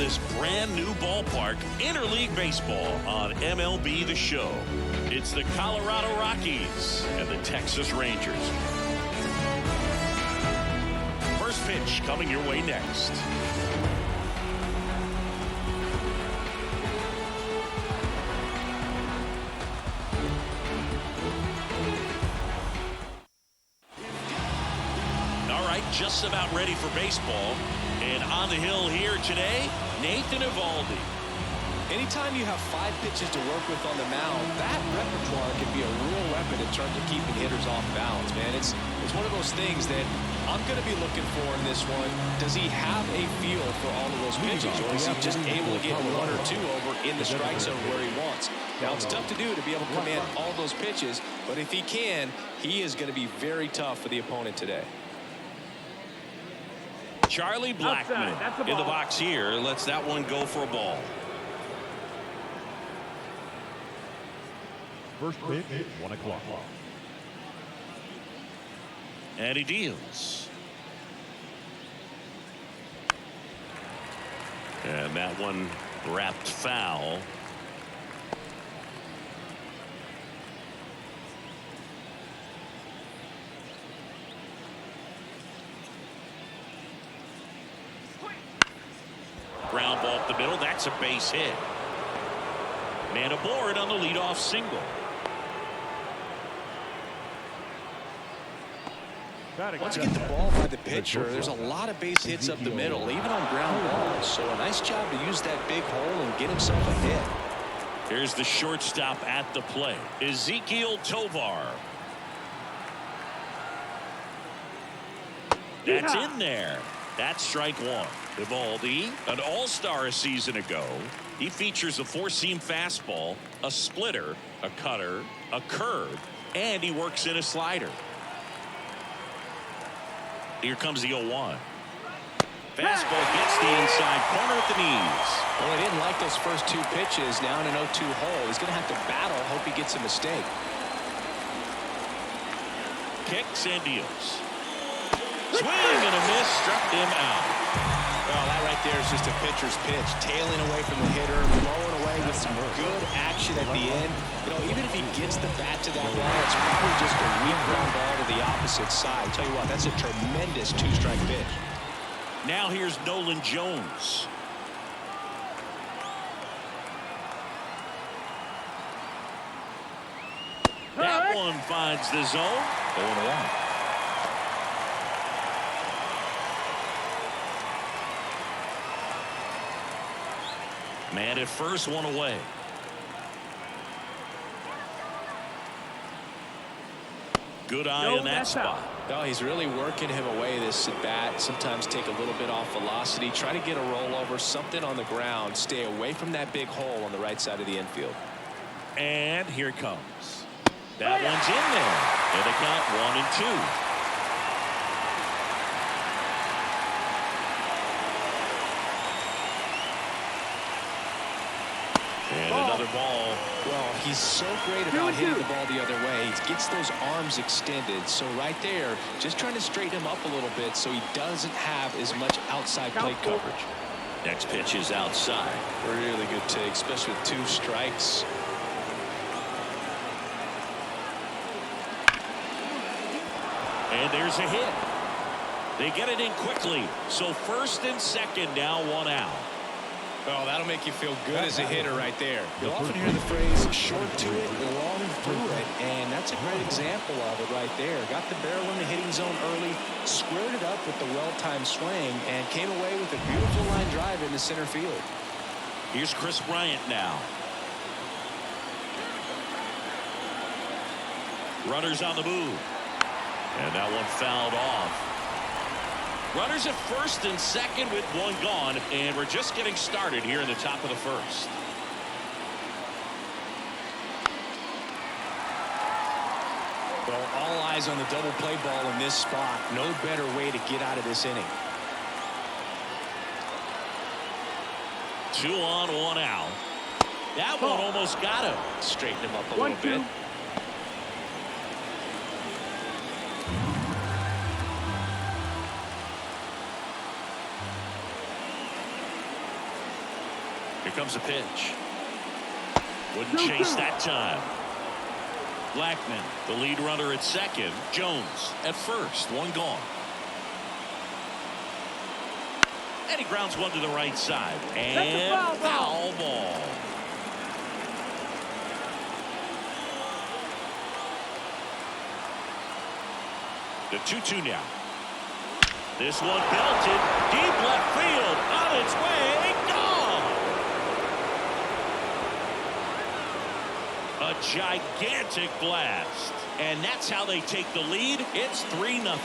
this brand new ballpark, interleague baseball on MLB The Show. It's the Colorado Rockies and the Texas Rangers. First pitch coming your way next. All right, just about ready for baseball. And on the hill here today, Nathan Eovaldi. Anytime you have 5 pitches to work with on the mound, that repertoire can be a real weapon in terms of keeping hitters off balance, man. It's one of those things that I'm going to be looking for in this one. Does he have a feel for all of those pitches, or is he just able to get 1 or 2 over in the strike zone where he wants? Now, it's tough to do to be able to command all those pitches, but if he can, he is going to be very tough for the opponent today. Charlie Blackmon in the box here lets that one go for a ball. First pitch, 1 o'clock. And he deals. And that one wrapped foul. Ground ball up the middle. That's a base hit. Man aboard on the leadoff single. Once you get the ball by the pitcher, there's a lot of base hits up the middle, even on ground balls. So a nice job to use that big hole and get himself a hit. Here's the shortstop at the plate, Ezequiel Tovar. That's in there. That's strike 1. Eovaldi, an all-star a season ago. He features a 4-seam fastball, a splitter, a cutter, a curve, and he works in a slider. Here comes the 0-1. Fastball gets the inside corner at the knees. Well, he didn't like those first 2 pitches. Now in an 0-2 hole, he's going to have to battle. Hope he gets a mistake. Kicks and deals. Swing and a miss, struck him out. Well, that right there is just a pitcher's pitch, tailing away from the hitter, blowing away with some good action at the end. You know, even if he gets the bat to that ball, it's probably just a weak ground ball to the opposite side. Tell you what, that's a tremendous 2-strike pitch. Now here's Nolan Jones. That one finds the zone. 0-1. Man at first, 1 away. Good eye in that spot. No, he's really working him away this at bat. Sometimes take a little bit off velocity. Try to get a rollover, something on the ground. Stay away from that big hole on the right side of the infield. And here it comes. That one's in there. And they count 1 and 2. And another ball. Well, he's so great about hitting the ball the other way. He gets those arms extended. So right there, just trying to straighten him up a little bit so he doesn't have as much outside plate coverage. Next pitch is outside. Really good take, especially with 2 strikes. And there's a hit. They get it in quickly. So first and second, now 1 out. Oh, that'll make you feel good as a hitter right there. You'll often hear the phrase short to it, long through it, and that's a great example of it right there. Got the barrel in the hitting zone early, squared it up with the well-timed swing, and came away with a beautiful line drive into center field. Here's Chris Bryant now. Runners on the move. And that one fouled off. Runners at first and second with 1 gone, and we're just getting started here in the top of the first. Well, all eyes on the double play ball in this spot. No better way to get out of this inning. 2 on, 1 out. That one almost got him. Straighten him up a little bit. Here comes a pitch. Wouldn't chase that time. Blackman, the lead runner at second. Jones at first. One gone. And he grounds one to the right side. And foul ball. The 2-2 now. This one belted. Deep left field. On its way. Gone. A gigantic blast. And that's how they take the lead. It's 3-0.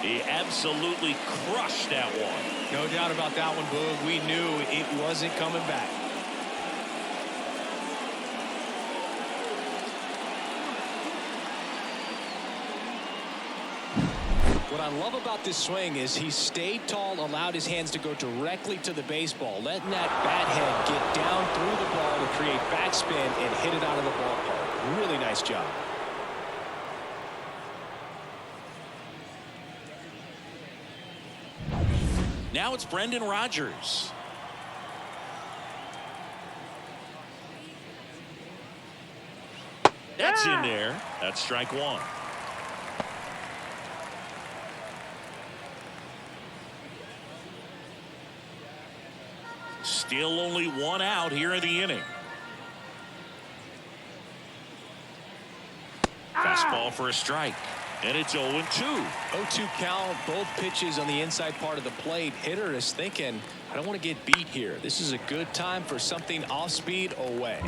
He absolutely crushed that one. No doubt about that one, Boog. We knew it wasn't coming back. What I love about this swing is he stayed tall, allowed his hands to go directly to the baseball, letting that bat head get down through the ball to create backspin and hit it out of the ballpark. Really nice job. Now it's Brendan Rodgers. That's in there. That's strike one. Still only one out here in the inning. Fastball for a strike. And it's 0-2. 0-2 count, both pitches on the inside part of the plate. Hitter is thinking, I don't want to get beat here. This is a good time for something off speed away.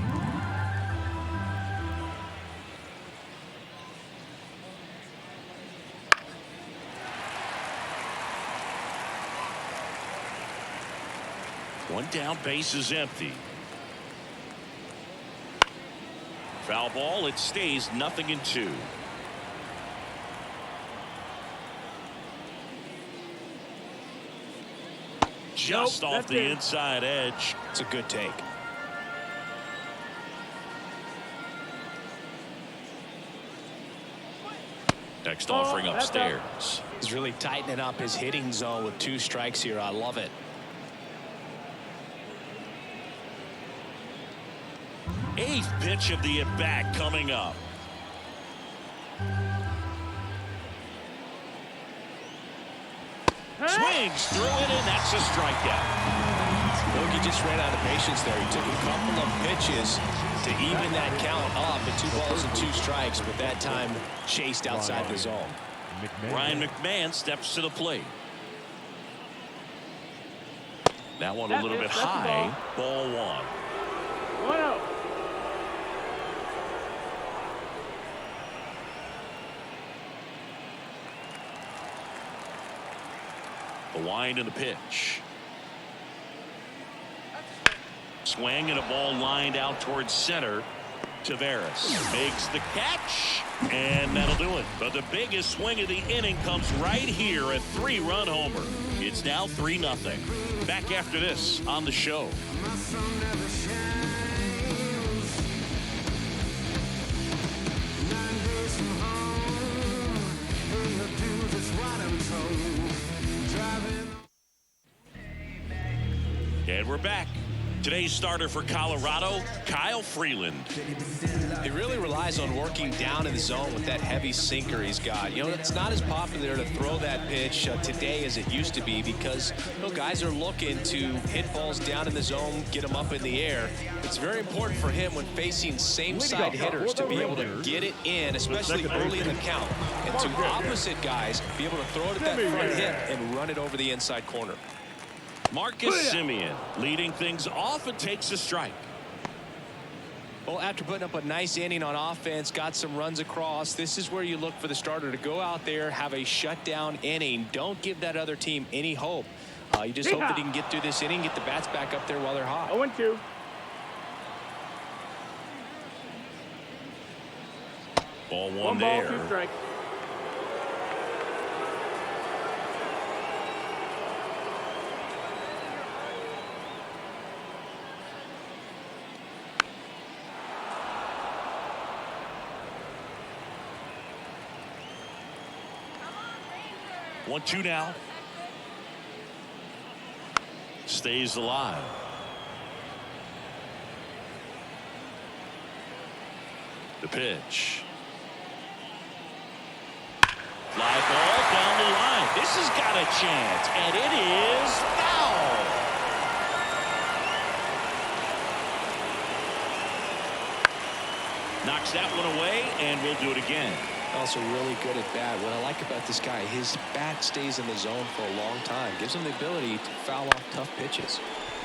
One down, base is empty. Foul ball, it stays 0-2. Just off the inside edge. It's a good take. Next offering upstairs. He's really tightening up his hitting zone with 2 strikes here. I love it. Eighth pitch of the at-bat coming up. Swings through it, and that's a strikeout. Look, he just ran out of patience there. He took a couple of pitches to even that count up at 2 balls and 2 strikes, but that time chased outside the zone. Ryan McMahon steps to the plate. That one a little bit high. Ball 1. 1-0. The wind and the pitch. Swing and a ball lined out towards center. Tavares makes the catch, and that'll do it. But the biggest swing of the inning comes right here, a 3-run homer. It's now 3-0. Back after this on the show. And we're back. Today's starter for Colorado, Kyle Freeland. He really relies on working down in the zone with that heavy sinker he's got. You know, it's not as popular to throw that pitch today as it used to be because, you know, guys are looking to hit balls down in the zone, get them up in the air. It's very important for him when facing same-side hitters to be able to get it in, especially early in the count. And to opposite guys, be able to throw it at that front hip and run it over the inside corner. Marcus Semien leading things off and takes a strike. Well, after putting up a nice inning on offense, got some runs across, this is where you look for the starter to go out there, have a shutdown inning. Don't give that other team any hope. You just hope that he can get through this inning, get the bats back up there while they're hot. 0-2. Ball 1 One there. ball, 2 strikes. One, 2 now. Stays alive. The pitch. Fly ball down the line. This has got a chance, and it is foul. Knocks that one away, and we'll do it again. Also really good at bat. What I like about this guy, his bat stays in the zone for a long time. Gives him the ability to foul off tough pitches.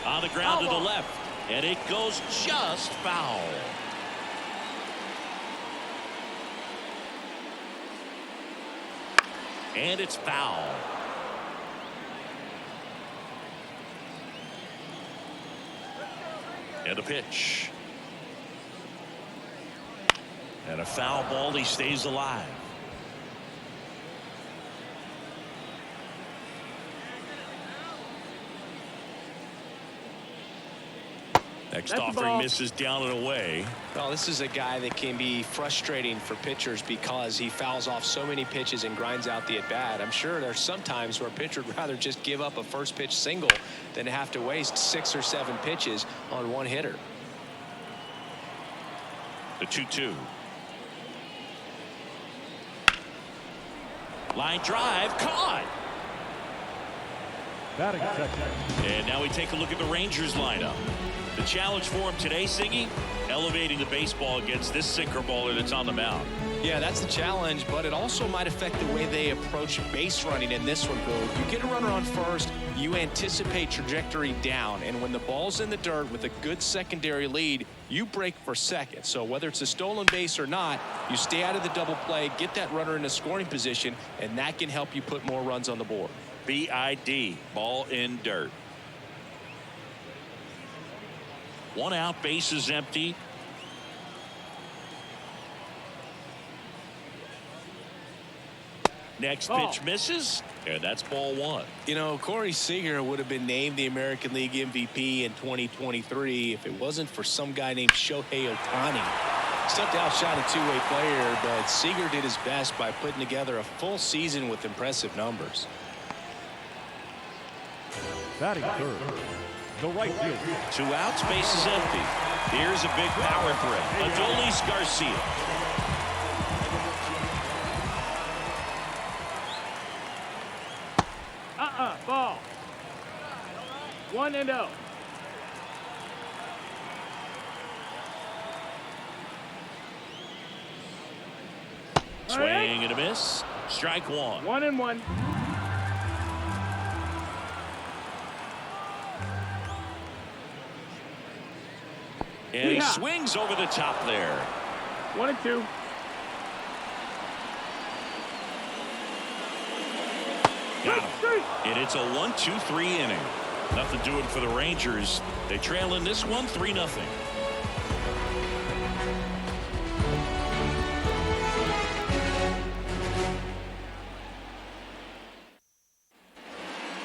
On the ground to the left, and it goes just foul. And it's foul. And a pitch. And a foul ball. He stays alive. Next offering misses down and away. Well, this is a guy that can be frustrating for pitchers because he fouls off so many pitches and grinds out the at bat. I'm sure there's some times where a pitcher would rather just give up a first pitch single than to have to waste 6 or 7 pitches on one hitter. The 2-2. Line drive caught. And now we take a look at the Rangers lineup. The challenge for him today, Siggy, elevating the baseball against this sinker baller that's on the mound. Yeah, that's the challenge, but it also might affect the way they approach base running in this one, Boog. You get a runner on first, you anticipate trajectory down, and when the ball's in the dirt with a good secondary lead, you break for second. So whether it's a stolen base or not, you stay out of the double play, get that runner in a scoring position, and that can help you put more runs on the board. BID, ball in dirt. 1 out, base is empty. Next pitch misses, and that's ball 1. You know, Corey Seager would have been named the American League MVP in 2023 if it wasn't for some guy named Shohei Ohtani. Stepped outshot a two-way player, but Seager did his best by putting together a full season with impressive numbers. Batting third, the right field. 2 outs, base is empty. Here's a big power threat. Adolis Garcia. Ball. 1-0. Swing and a miss. Strike 1. 1-1. And he swings over the top there. 1-2. Got him. And it's a 1-2-3 inning. Nothing doing for the Rangers. They trail in this one 3-0.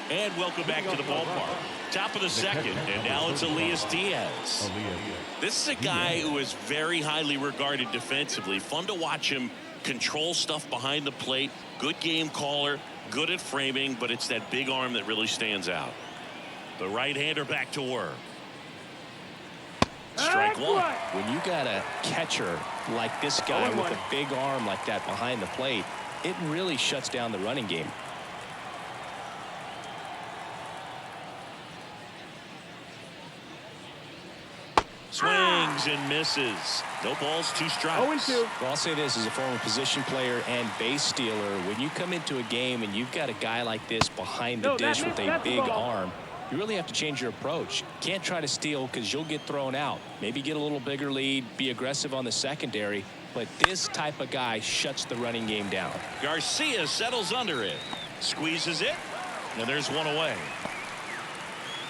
And welcome back to the ballpark. Top of the second, and now it's Elias Diaz. This is a guy who is very highly regarded defensively. Fun to watch him control stuff behind the plate. Good game caller, good at framing, but it's that big arm that really stands out. The right-hander back to work. Strike 1. When you got a catcher like this guy with a big arm like that behind the plate, it really shuts down the running game. Swings and misses. No balls, 2 strikes. 0-2. Well, I'll say this as a former position player and base stealer. When you come into a game and you've got a guy like this behind the dish with a big arm, you really have to change your approach. Can't try to steal because you'll get thrown out. Maybe get a little bigger lead, be aggressive on the secondary. But this type of guy shuts the running game down. Garcia settles under it. Squeezes it. And there's one away.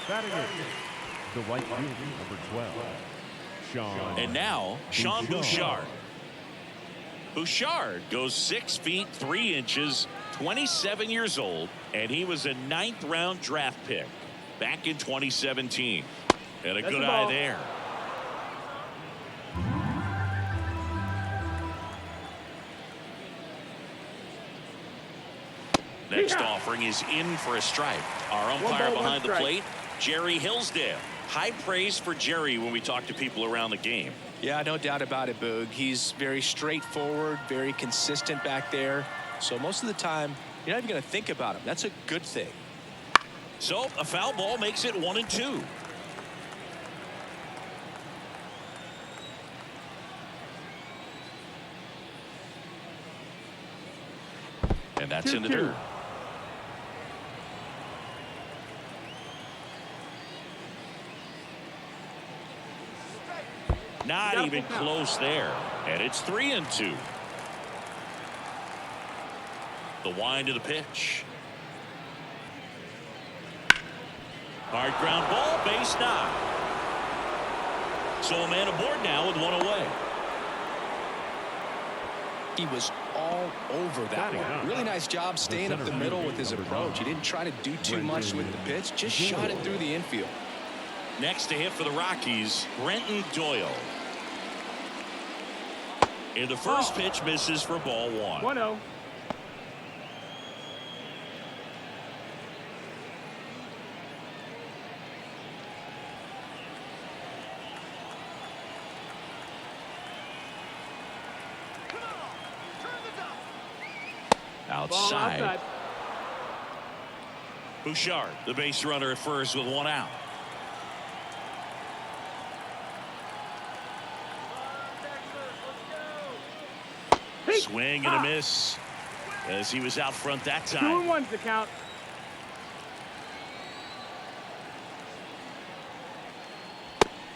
Batting it, the right field, number 12. And now, Sean Bouchard. Bouchard goes 6 feet 3 inches, 27 years old, and he was a 9th-round draft pick back in 2017. And a good eye there. Next offering is in for a strike. Our umpire behind the plate, Jerry Hillsdale. High praise for Jerry when we talk to people around the game. Yeah, no doubt about it, Boog. He's very straightforward, very consistent back there. So most of the time, you're not even going to think about him. That's a good thing. So a foul ball makes it 1-2. And that's in the dirt. Not even close there. And it's 3-2. The wind of the pitch. Hard ground ball, base knock. So a man aboard now with one away. He was all over that one. Really nice job staying up the middle with his approach. He didn't try to do too much with the pitch, just shot it through the infield. Next to hit for the Rockies, Brenton Doyle. And the first pitch misses for ball 1. 1-0. Outside. Bouchard, the base runner at first with one out. Swing and a miss as he was out front that time. 2-1's the count.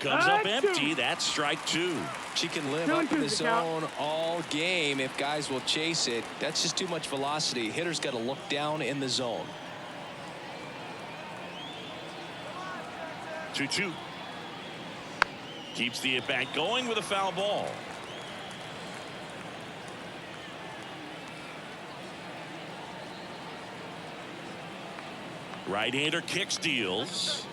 Comes up empty. That's strike 2. She can live up in the zone all game if guys will chase it. That's just too much velocity. Hitter's got to look down in the zone. 2-2. Keeps the at-bat going with a foul ball. Right-hander kicks, deals.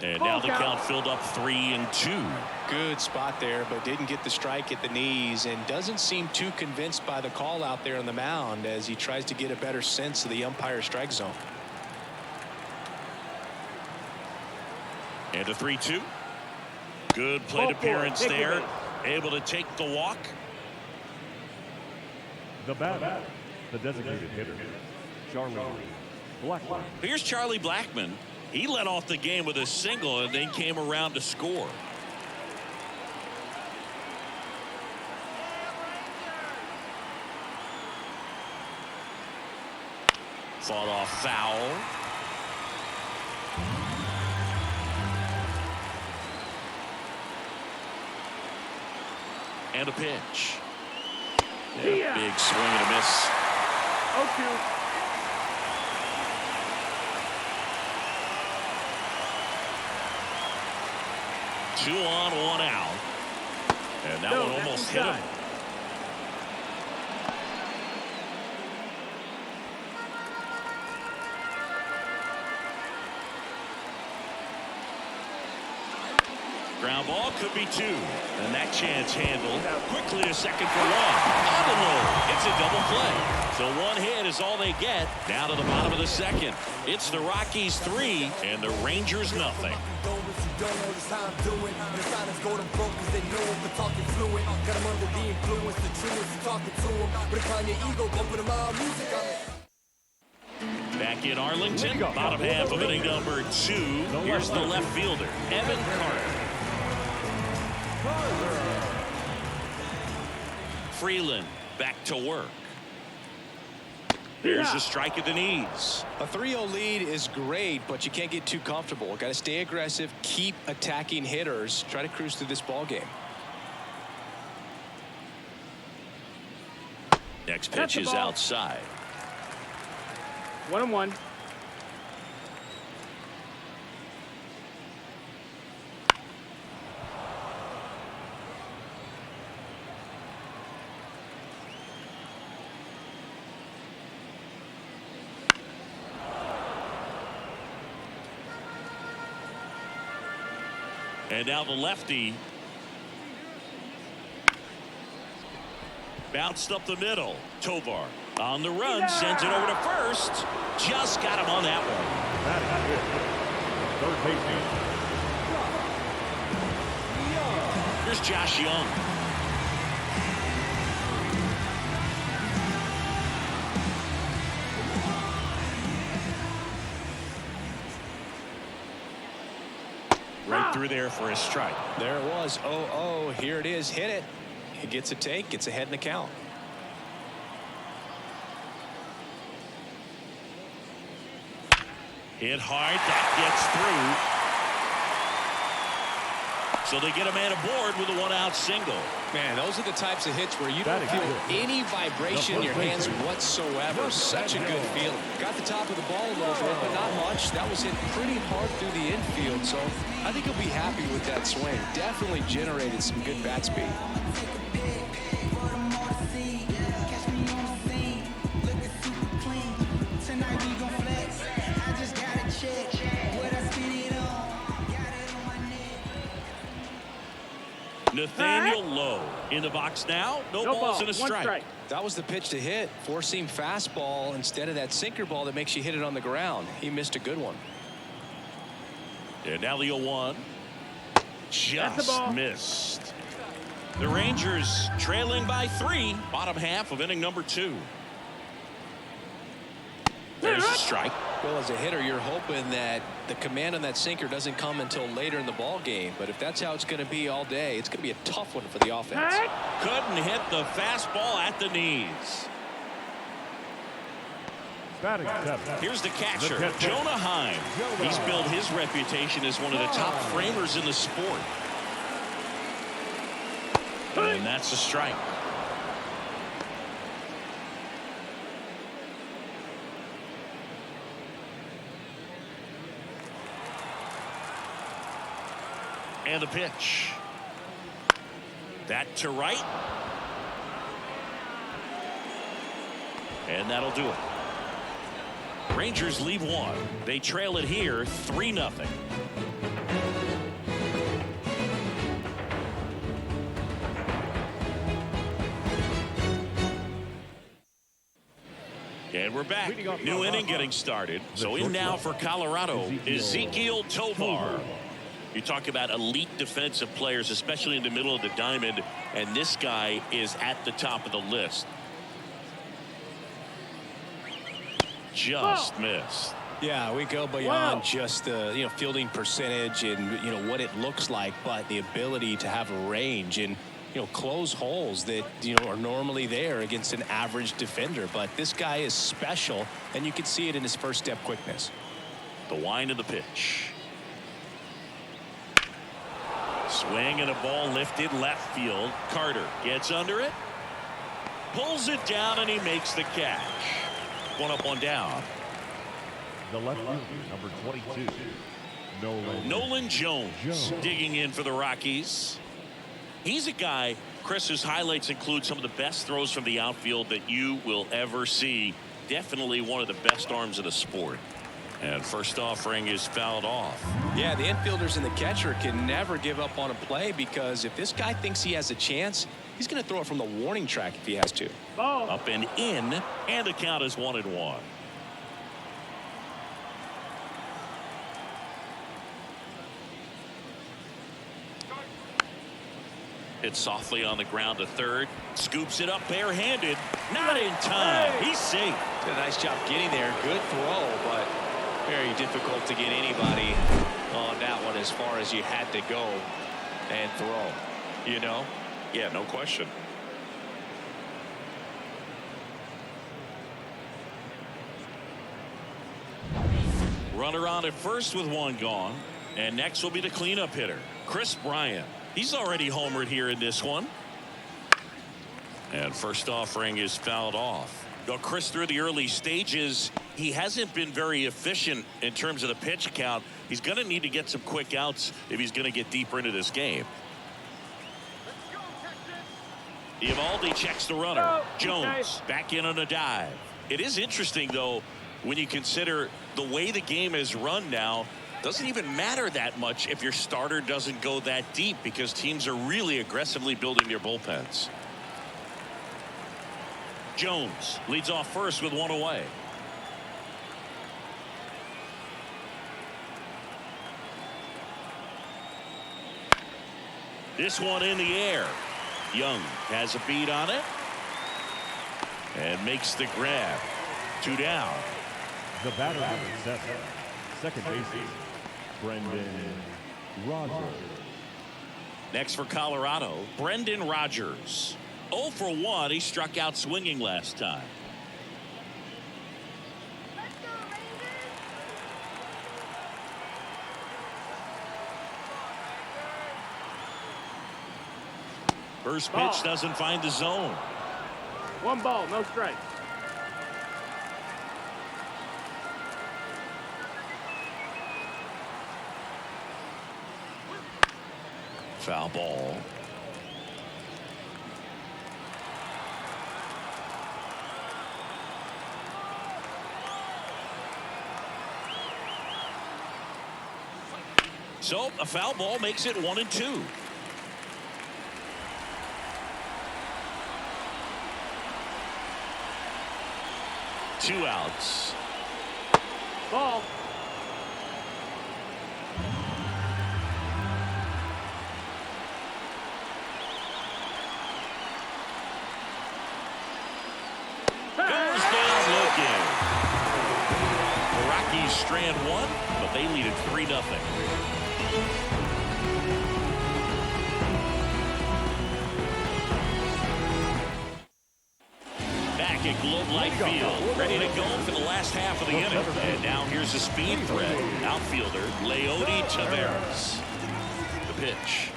And now the count filled up 3-2. Good spot there, but didn't get the strike at the knees and doesn't seem too convinced by the call out there on the mound as he tries to get a better sense of the umpire strike zone. And a 3-2. Good plate appearance there. Able to take the walk. The batter, the designated hitter, Charlie Blackman. Here's Charlie Blackman. He led off the game with a single and then came around to score. Fought off foul. And a pitch. Yeah, big swing and a miss. 0-2. 2 on, 1 out. And that one almost hit him. Ground ball could be 2. And that chance handled. Quickly to second for 1. On the low. It's a double play. So 1 hit is all they get. Down to the bottom of the second. It's the Rockies 3 and the Rangers nothing. Don't know just how I'm doing. The silence go to broke cause they know I'm talking fluent. Got them under the influence, the truest talking to them. But if your ego, bumping them out, music on it. Back in Arlington, bottom half of inning number 2. Here's the left fielder, Evan Carter. Freeland back to work. There's a strike at the knees. A 3-0 lead is great, but you can't get too comfortable. Got to stay aggressive, keep attacking hitters, try to cruise through this ball game. Next pitch is outside. 1-1. And now the lefty. Bounced up the middle. Tovar on the run, sends it over to first. Just got him on that one. That is good. Third baseman. Here's Josh Young. Right through there for a strike. There it was. 0-0. Here it is. Hit it. He gets a take. Gets ahead in the count. Hit hard. That gets through. So they get a man aboard with a one-out single. Man, those are the types of hits where you don't feel any vibration in your hands whatsoever. Such a good feeling. Got the top of the ball a little bit, but not much. That was hit pretty hard through the infield, so I think he'll be happy with that swing. Definitely generated some good bat speed. Nathaniel Lowe in the box now. No balls and a strike. That was the pitch to hit. Four-seam fastball instead of that sinker ball that makes you hit it on the ground. He missed a good one. And now the 0-1. Just missed. The Rangers trailing by 3. Bottom half of inning number 2. There's a strike. Well, as a hitter, you're hoping that the command on that sinker doesn't come until later in the ball game. But if that's how it's going to be all day, it's going to be a tough one for the offense. Couldn't hit the fastball at the knees. Here's the catcher, Jonah Heim. He's built his reputation as one of the top framers in the sport. And that's a strike. And the pitch. That to right. And that'll do it. Rangers leave 1. They trail it here 3-0. And we're back. New inning getting started. So in now for Colorado, Ezequiel Tovar. You talk about elite defensive players, especially in the middle of the diamond, and this guy is at the top of the list. Just missed. Yeah, we go beyond just the fielding percentage and what it looks like, but the ability to have a range and close holes that are normally there against an average defender. But this guy is special, and you can see it in his first step quickness. The wind of the pitch. Swing and a ball lifted left field. Carter gets under it, pulls it down, and he makes the catch. One up, one down. The left fielder, number 22, Nolan Jones digging in for the Rockies. He's a guy, Chris, whose highlights include some of the best throws from the outfield that you will ever see. Definitely one of the best arms of the sport. And first offering is fouled off. Yeah, the infielders and the catcher can never give up on a play, because if this guy thinks he has a chance, he's going to throw it from the warning track if he has to. Up and in, and the count is 1-1. It's softly on the ground to third. Scoops it up barehanded. Not in time. He's safe. Did a nice job getting there. Good throw, but very difficult to get anybody on that one as far as you had to go and throw. Yeah, no question. Runner on at first with one gone. And next will be the cleanup hitter, Chris Bryant. He's already homered here in this one. And first offering is fouled off. Now, Chris, through the early stages, he hasn't been very efficient in terms of the pitch count. He's going to need to get some quick outs if he's going to get deeper into this game. Eovaldi checks the runner. Jones back in on a dive. It is interesting, though, when you consider the way the game is run now. Doesn't even matter that much if your starter doesn't go that deep, because teams are really aggressively building their bullpens. Jones leads off first with one away. This one in the air. Young has a beat on it and makes the grab. 2 down. The batter number 7, second baseman, Brendan Rogers. Next for Colorado, Brendan Rogers. 0 for 1. He struck out swinging last time. First pitch doesn't find the zone. 1 ball, no strike. Foul ball. So a foul ball makes it 1-2. Two outs. Ball. Goes down looking. The Rockies strand 1, but they lead it 3-0. Back at Globe Life Field, ready to go for the last half of the inning. And now here's a speed threat. Outfielder Leody Taveras. The pitch.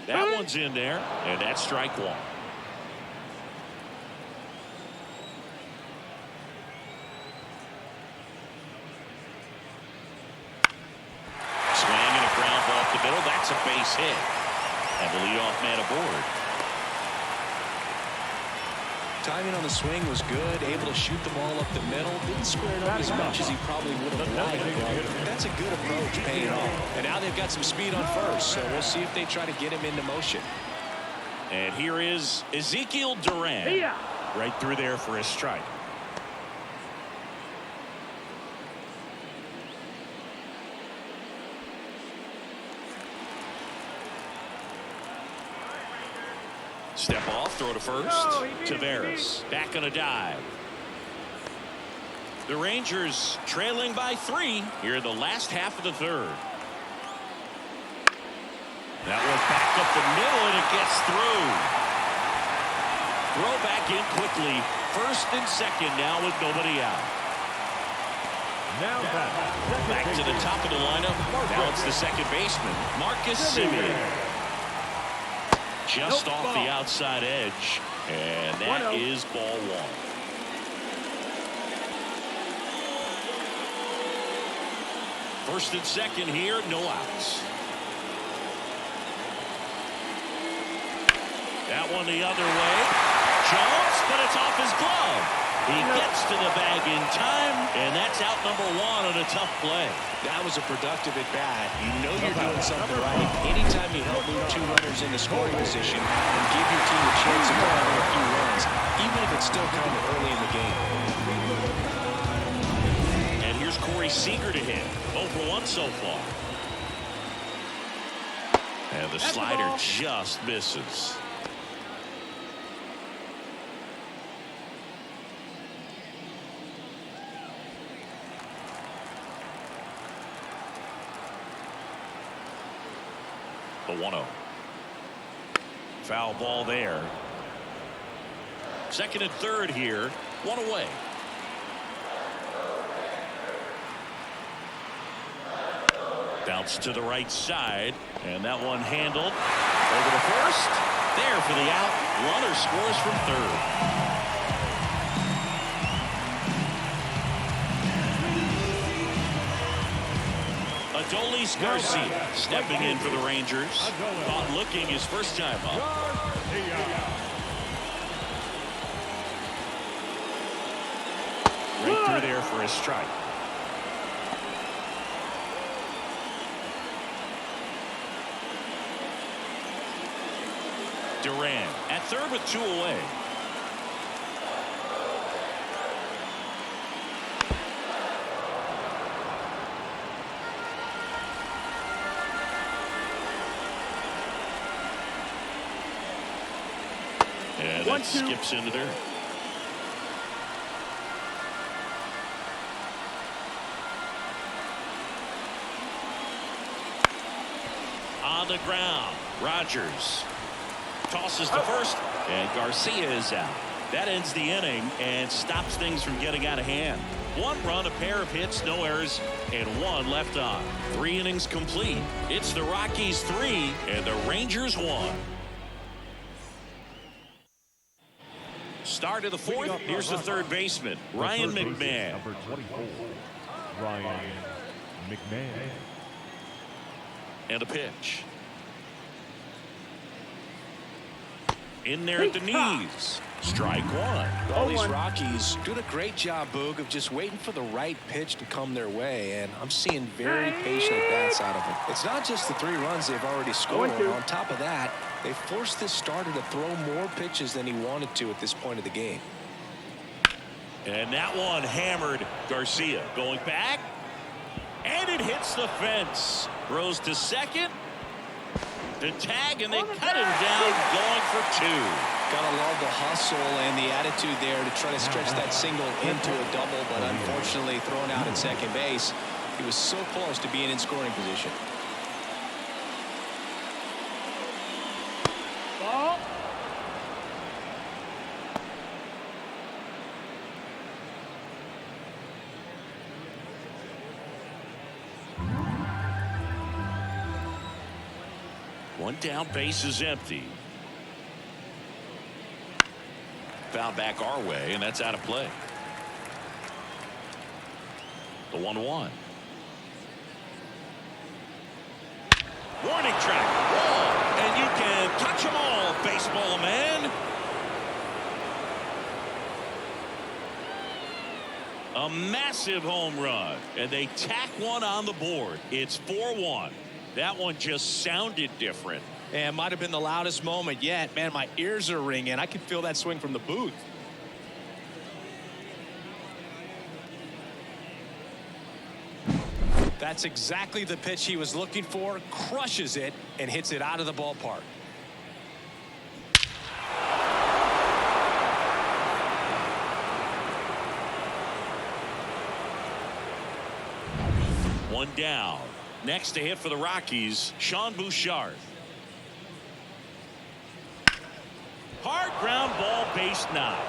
That one's in there, and that's strike 1. Swing and a ground ball up the middle. That's a base hit. And the leadoff man aboard. Timing on the swing was good, able to shoot the ball up the middle. Didn't square it up as much as he probably would have liked, but that's a good approach, paying off. And now they've got some speed on first, so we'll see if they try to get him into motion. And here is Ezekiel Duran. Right through there for a strike. Step off, throw to first. Taveras back on a dive. The Rangers trailing by 3 here in the last half of the 3rd. That one back up the middle, and it gets through. Throw back in quickly. First and second now with nobody out. Now Back to the top of the lineup. Now it's the second baseman, Marcus Semien. Just off the outside edge, and that is ball 1. First and second here, no outs. That one the other way. Jumps, but it's off his glove. He gets to the bag in time, and that's out number 1 on a tough play. That was a productive at bat. You know you're doing something right anytime you help move 2 runners into scoring position and give your team a chance of driving a few runs, even if it's still kind of early in the game. And here's Corey Seager to hit. 0 for 1 so far. And the slider just misses. The 1-0. Foul ball there. Second and third here. 1 away. Bounce to the right side, and that one handled over to first. There for the out. Runner scores from third. Adolis Garcia stepping in for the Rangers. Caught looking his first time up. Right through there for a strike. Duran at third with 2 away. And that skips into there. On the ground, Rogers tosses the first, and Garcia is out. That ends the inning and stops things from getting out of hand. 1 run, a pair of hits, no errors, and 1 left on. 3 innings complete. It's the Rockies 3 and the Rangers 1. Start of the 4th. Here's the third baseman, Ryan McMahon. Number 24, Ryan McMahon. And a pitch. In there at the knees. Strike 1. Well, these Rockies doing a great job, Boog, of just waiting for the right pitch to come their way, and I'm seeing very patient at-bats out of them. It's not just the 3 runs they've already scored. On top of that, they forced this starter to throw more pitches than he wanted to at this point of the game. And that one hammered Garcia. Going back, and it hits the fence. Throws to second. The tag, and they cut him down, going for 2. Gotta love the hustle and the attitude there to try to stretch that single into a double, but unfortunately thrown out at second base. He was so close to being in scoring position. Ball. One down, base is empty. Foul back our way, and that's out of play. The 1-1. Warning track. Wall. And you can touch them all, baseball man. A massive home run, and they tack one on the board. It's 4-1. That one just sounded different. And might have been the loudest moment yet. Man, my ears are ringing. I can feel that swing from the booth. That's exactly the pitch he was looking for. Crushes it and hits it out of the ballpark. One down. Next to hit for the Rockies, Sean Bouchard. Hard ground ball, base knock.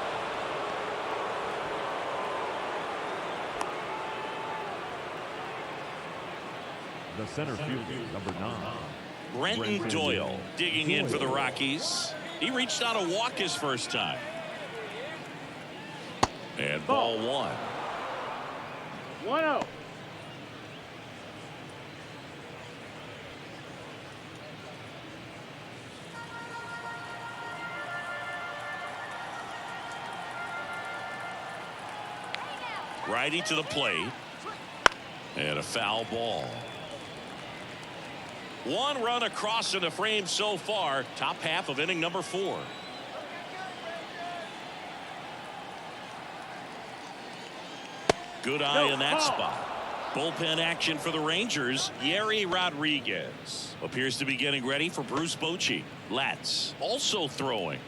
The center fielder, number 9. Brenton Doyle digging in for the Rockies. He reached out a walk his first time. And ball 1. 1-0. Righty to the plate. And a foul ball. 1 run across in the frame so far. Top half of inning number 4. Good eye in that spot. Bullpen action for the Rangers. Yerry Rodriguez appears to be getting ready for Bruce Bochy. Latz also throwing.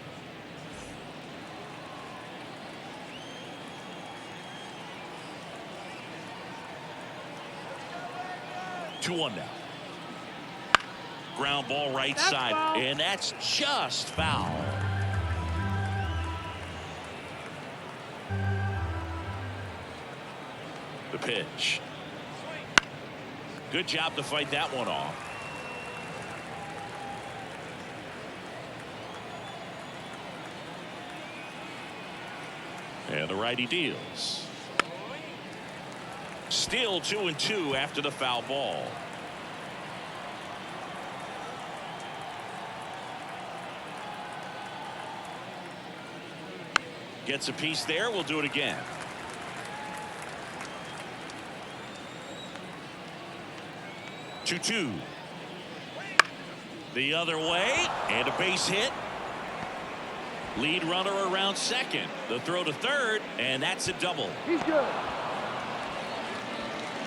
Two-one now. Ground ball right side, foul. and that's just foul. The pitch. Good job to fight that one off. And the righty deals. Still 2-2 after the foul ball. Gets a piece there. We'll do it again. Two. The other way, and a base hit. Lead runner around second. The throw to third, and that's a double. He's good.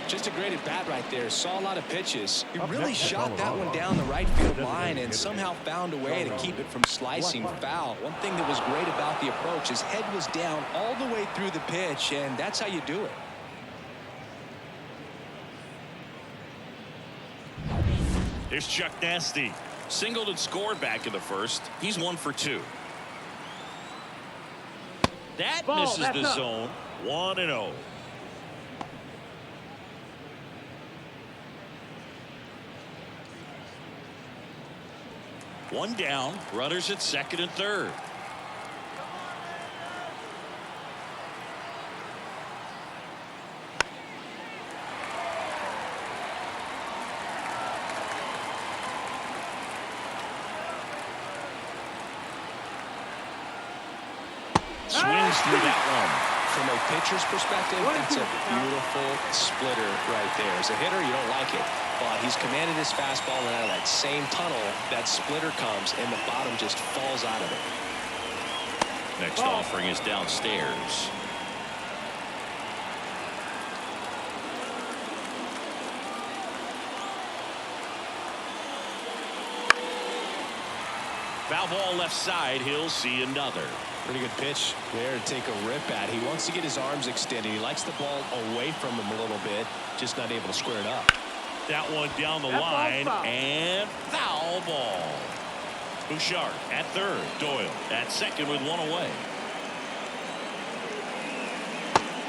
Just a great at bat right there. Saw a lot of pitches. He Up really next, shot that one down the right field line and somehow found a way to keep it from slicing foul. One thing that was great about the approach, his head was down all the way through the pitch, and that's how you do it. Here's Chuck Nasty. Singled and scored back in the first. He's 1 for 2. That Ball, misses that's the up. zone. 1-0. One down. Runners at second and third. Swings through that one. From a pitcher's perspective, that's a beautiful splitter right there. As a hitter, you don't like it, but he's commanded his fastball, and out of that same tunnel, that splitter comes, and the bottom just falls out of it. Next offering is downstairs. Foul ball left side. He'll see another. Pretty good pitch there to take a rip at. He wants to get his arms extended. He likes the ball away from him a little bit, just not able to square it up. That one down the line, and foul ball. Bouchard at third. Doyle at second with one away.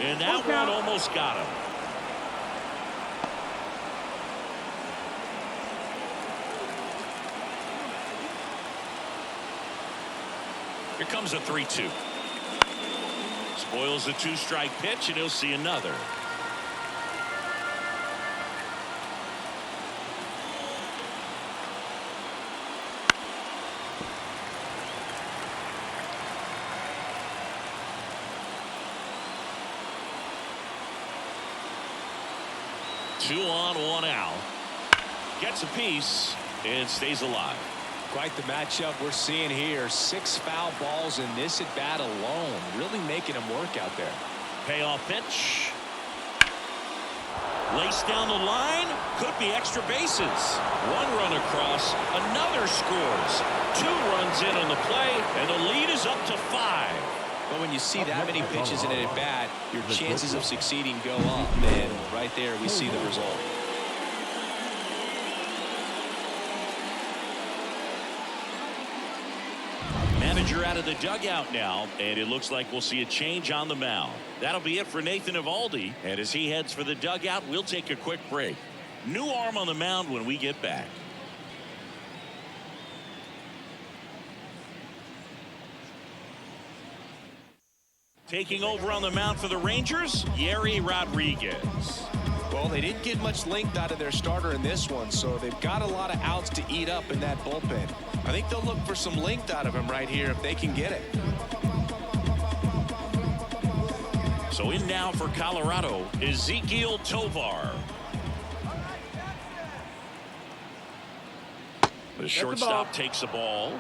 And that one almost got him. Here comes a 3-2. Spoils the 2-strike pitch, and he'll see another. Two on, one out. Gets a piece and stays alive. Quite the matchup we're seeing here. 6 foul balls in this at bat alone, really making him work out there. Payoff pitch. Laced down the line. Could be extra bases. One run across. Another scores. 2 runs in on the play, and the lead is up to 5. But when you see that many pitches in an at bat, your chances of succeeding go up, and right there we see the result. Manager out of the dugout now, and it looks like we'll see a change on the mound. That'll be it for Nathan Eovaldi, and as he heads for the dugout, we'll take a quick break. New arm on the mound when we get back. Taking over on the mound for the Rangers, Yerry Rodriguez. Well, they didn't get much length out of their starter in this one, so they've got a lot of outs to eat up in that bullpen. I think they'll look for some length out of him right here if they can get it. So in now for Colorado, Ezequiel Tovar. The shortstop takes the ball.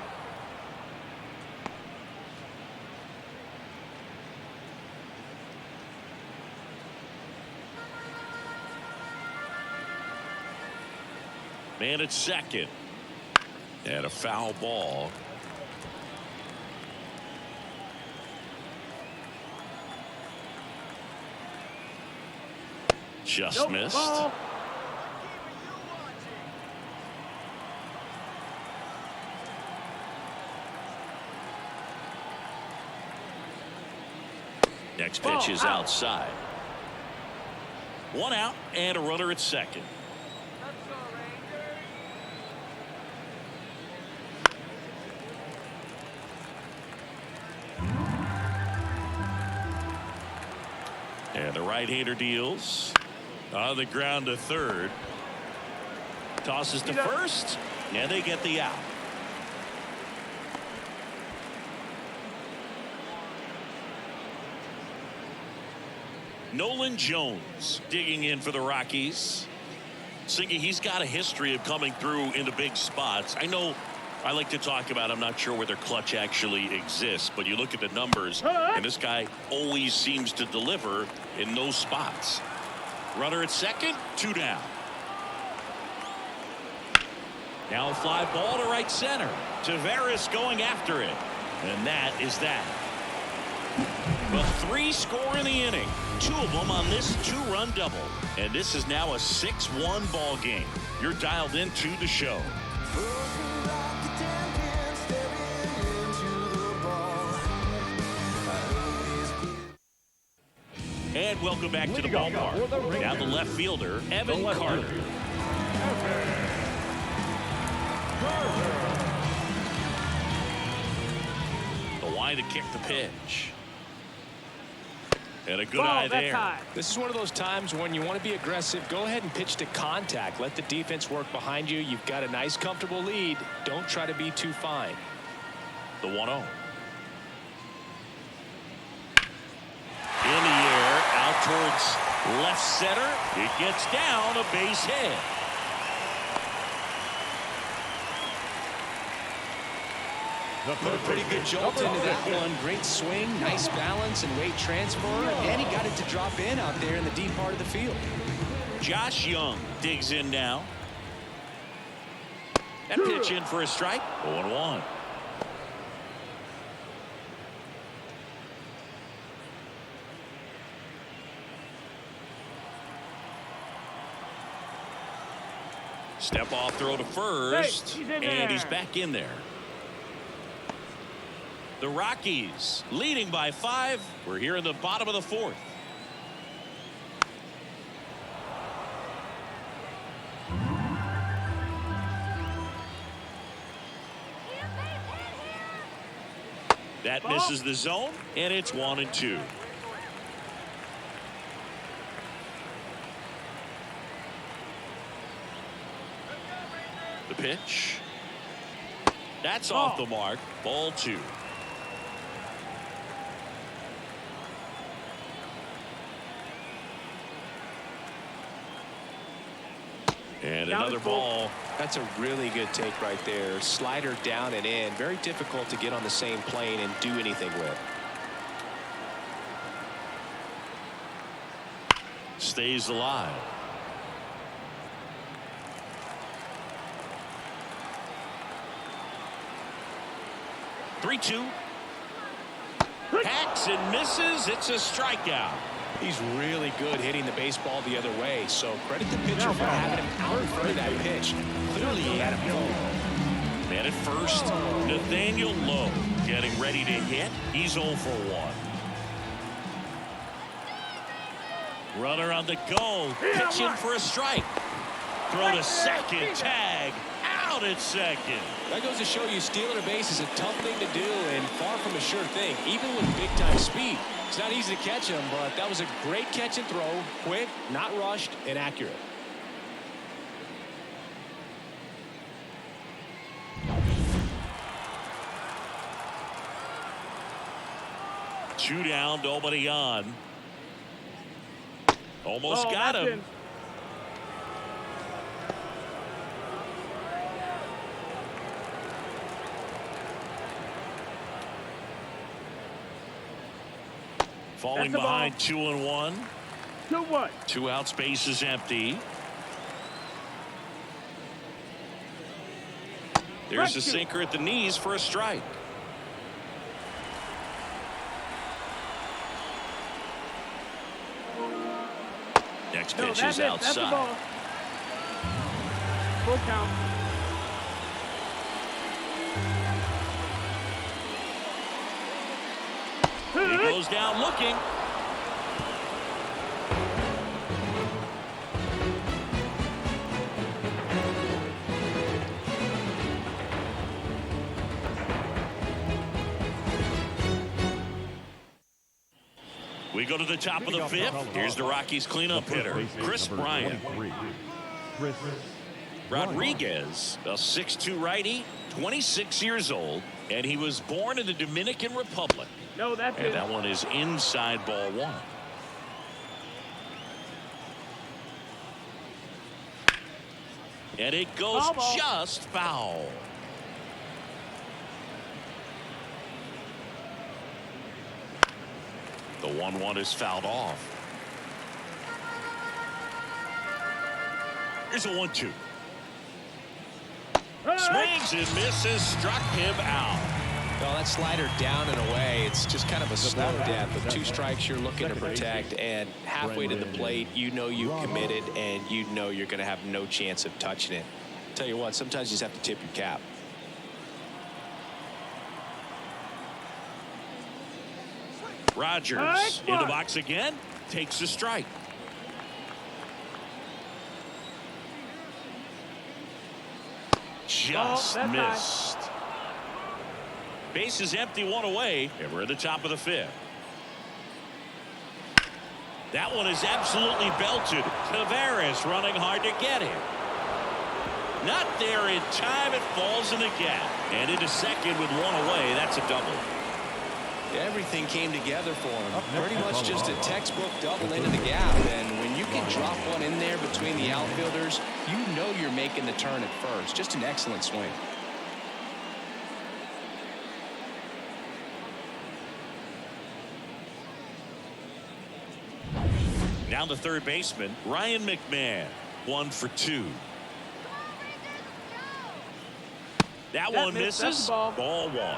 Man at second. And a foul ball. Just missed. Ball. Next pitch is outside. 1 out and a runner at second. And the right-hander deals on the ground to third. Tosses to first, and they get the out. Nolan Jones digging in for the Rockies. Singy, he's got a history of coming through in the big spots. I know I like to talk about, I'm not sure where their clutch actually exists, but you look at the numbers, and this guy always seems to deliver in those spots. Runner at second, 2 down. Now a fly ball to right center. Tavares going after it. And that is that. Well, 3 score in the inning. 2 of them on this 2-run double. And this is now a 6-1 ball game. You're dialed into the show. And welcome back to the ballpark. Now the left fielder, Evan Carter. The line to kick the pitch. And a good eye there. High. This is one of those times when you want to be aggressive. Go ahead and pitch to contact. Let the defense work behind you. You've got a nice, comfortable lead. Don't try to be too fine. The 1-0. In the air, out towards left center. It gets down, a base hit. Put a pretty good jolt into that one. Great swing, nice balance and weight transfer, and he got it to drop in out there in the deep part of the field. Josh Young digs in now. That pitch in for a strike. 0-1. Step off throw to first, and he's back in there. The Rockies leading by 5. We're here in the bottom of the 4th. That misses the zone, and it's 1-2. The pitch. That's off the mark. Ball 2. And another ball. That's a really good take right there. Slider down and in. Very difficult to get on the same plane and do anything with. Stays alive. Three-two. Hacks and misses. It's a strikeout. He's really good hitting the baseball the other way, so credit the pitcher for having him out in front of that pitch. Clearly he had him going. Man at first, Nathaniel Lowe getting ready to hit. He's 0 for 1. Runner on the go, pitching for a strike. Throw to second, tag, out at second. That goes to show you stealing a base is a tough thing to do and far from a sure thing, even with big-time speed. It's not easy to catch him, but that was a great catch and throw. Quick, not rushed, and accurate. Two down, nobody on. Almost got him. Falling behind 2-1. 2-1. 2 outs, base is empty. There's a sinker at the knees for a strike. Next pitch is outside. Full count. He goes down looking. We go to the top of the 5th. Here's the Rockies cleanup hitter, Chris Bryant. Rodriguez, a 6'2" righty, 26 years old, and he was born in the Dominican Republic. No, that's And it. that one is inside ball 1. And it goes just foul. The 1-1 is fouled off. Here's a 1-2. Swings and misses, struck him out. Well, that slider down and away, it's just kind of a slow death. With 2 strikes you're looking to protect, and halfway to the plate, you know you've committed, and you know you're going to have no chance of touching it. Tell you what, sometimes you just have to tip your cap. Rogers in the box again, takes a strike. Just missed. Base is empty, 1 away, and we're at the top of the 5th. That one is absolutely belted. Tavares running hard to get him. Not there in time. It falls in the gap. And into second with 1 away. That's a double. Everything came together for him. Pretty much just a textbook double into the gap. And when you can drop one in there between the outfielders, you know you're making the turn at first. Just an excellent swing. Down the third baseman, Ryan McMahon. 1 for 2. That one misses. Ball 1.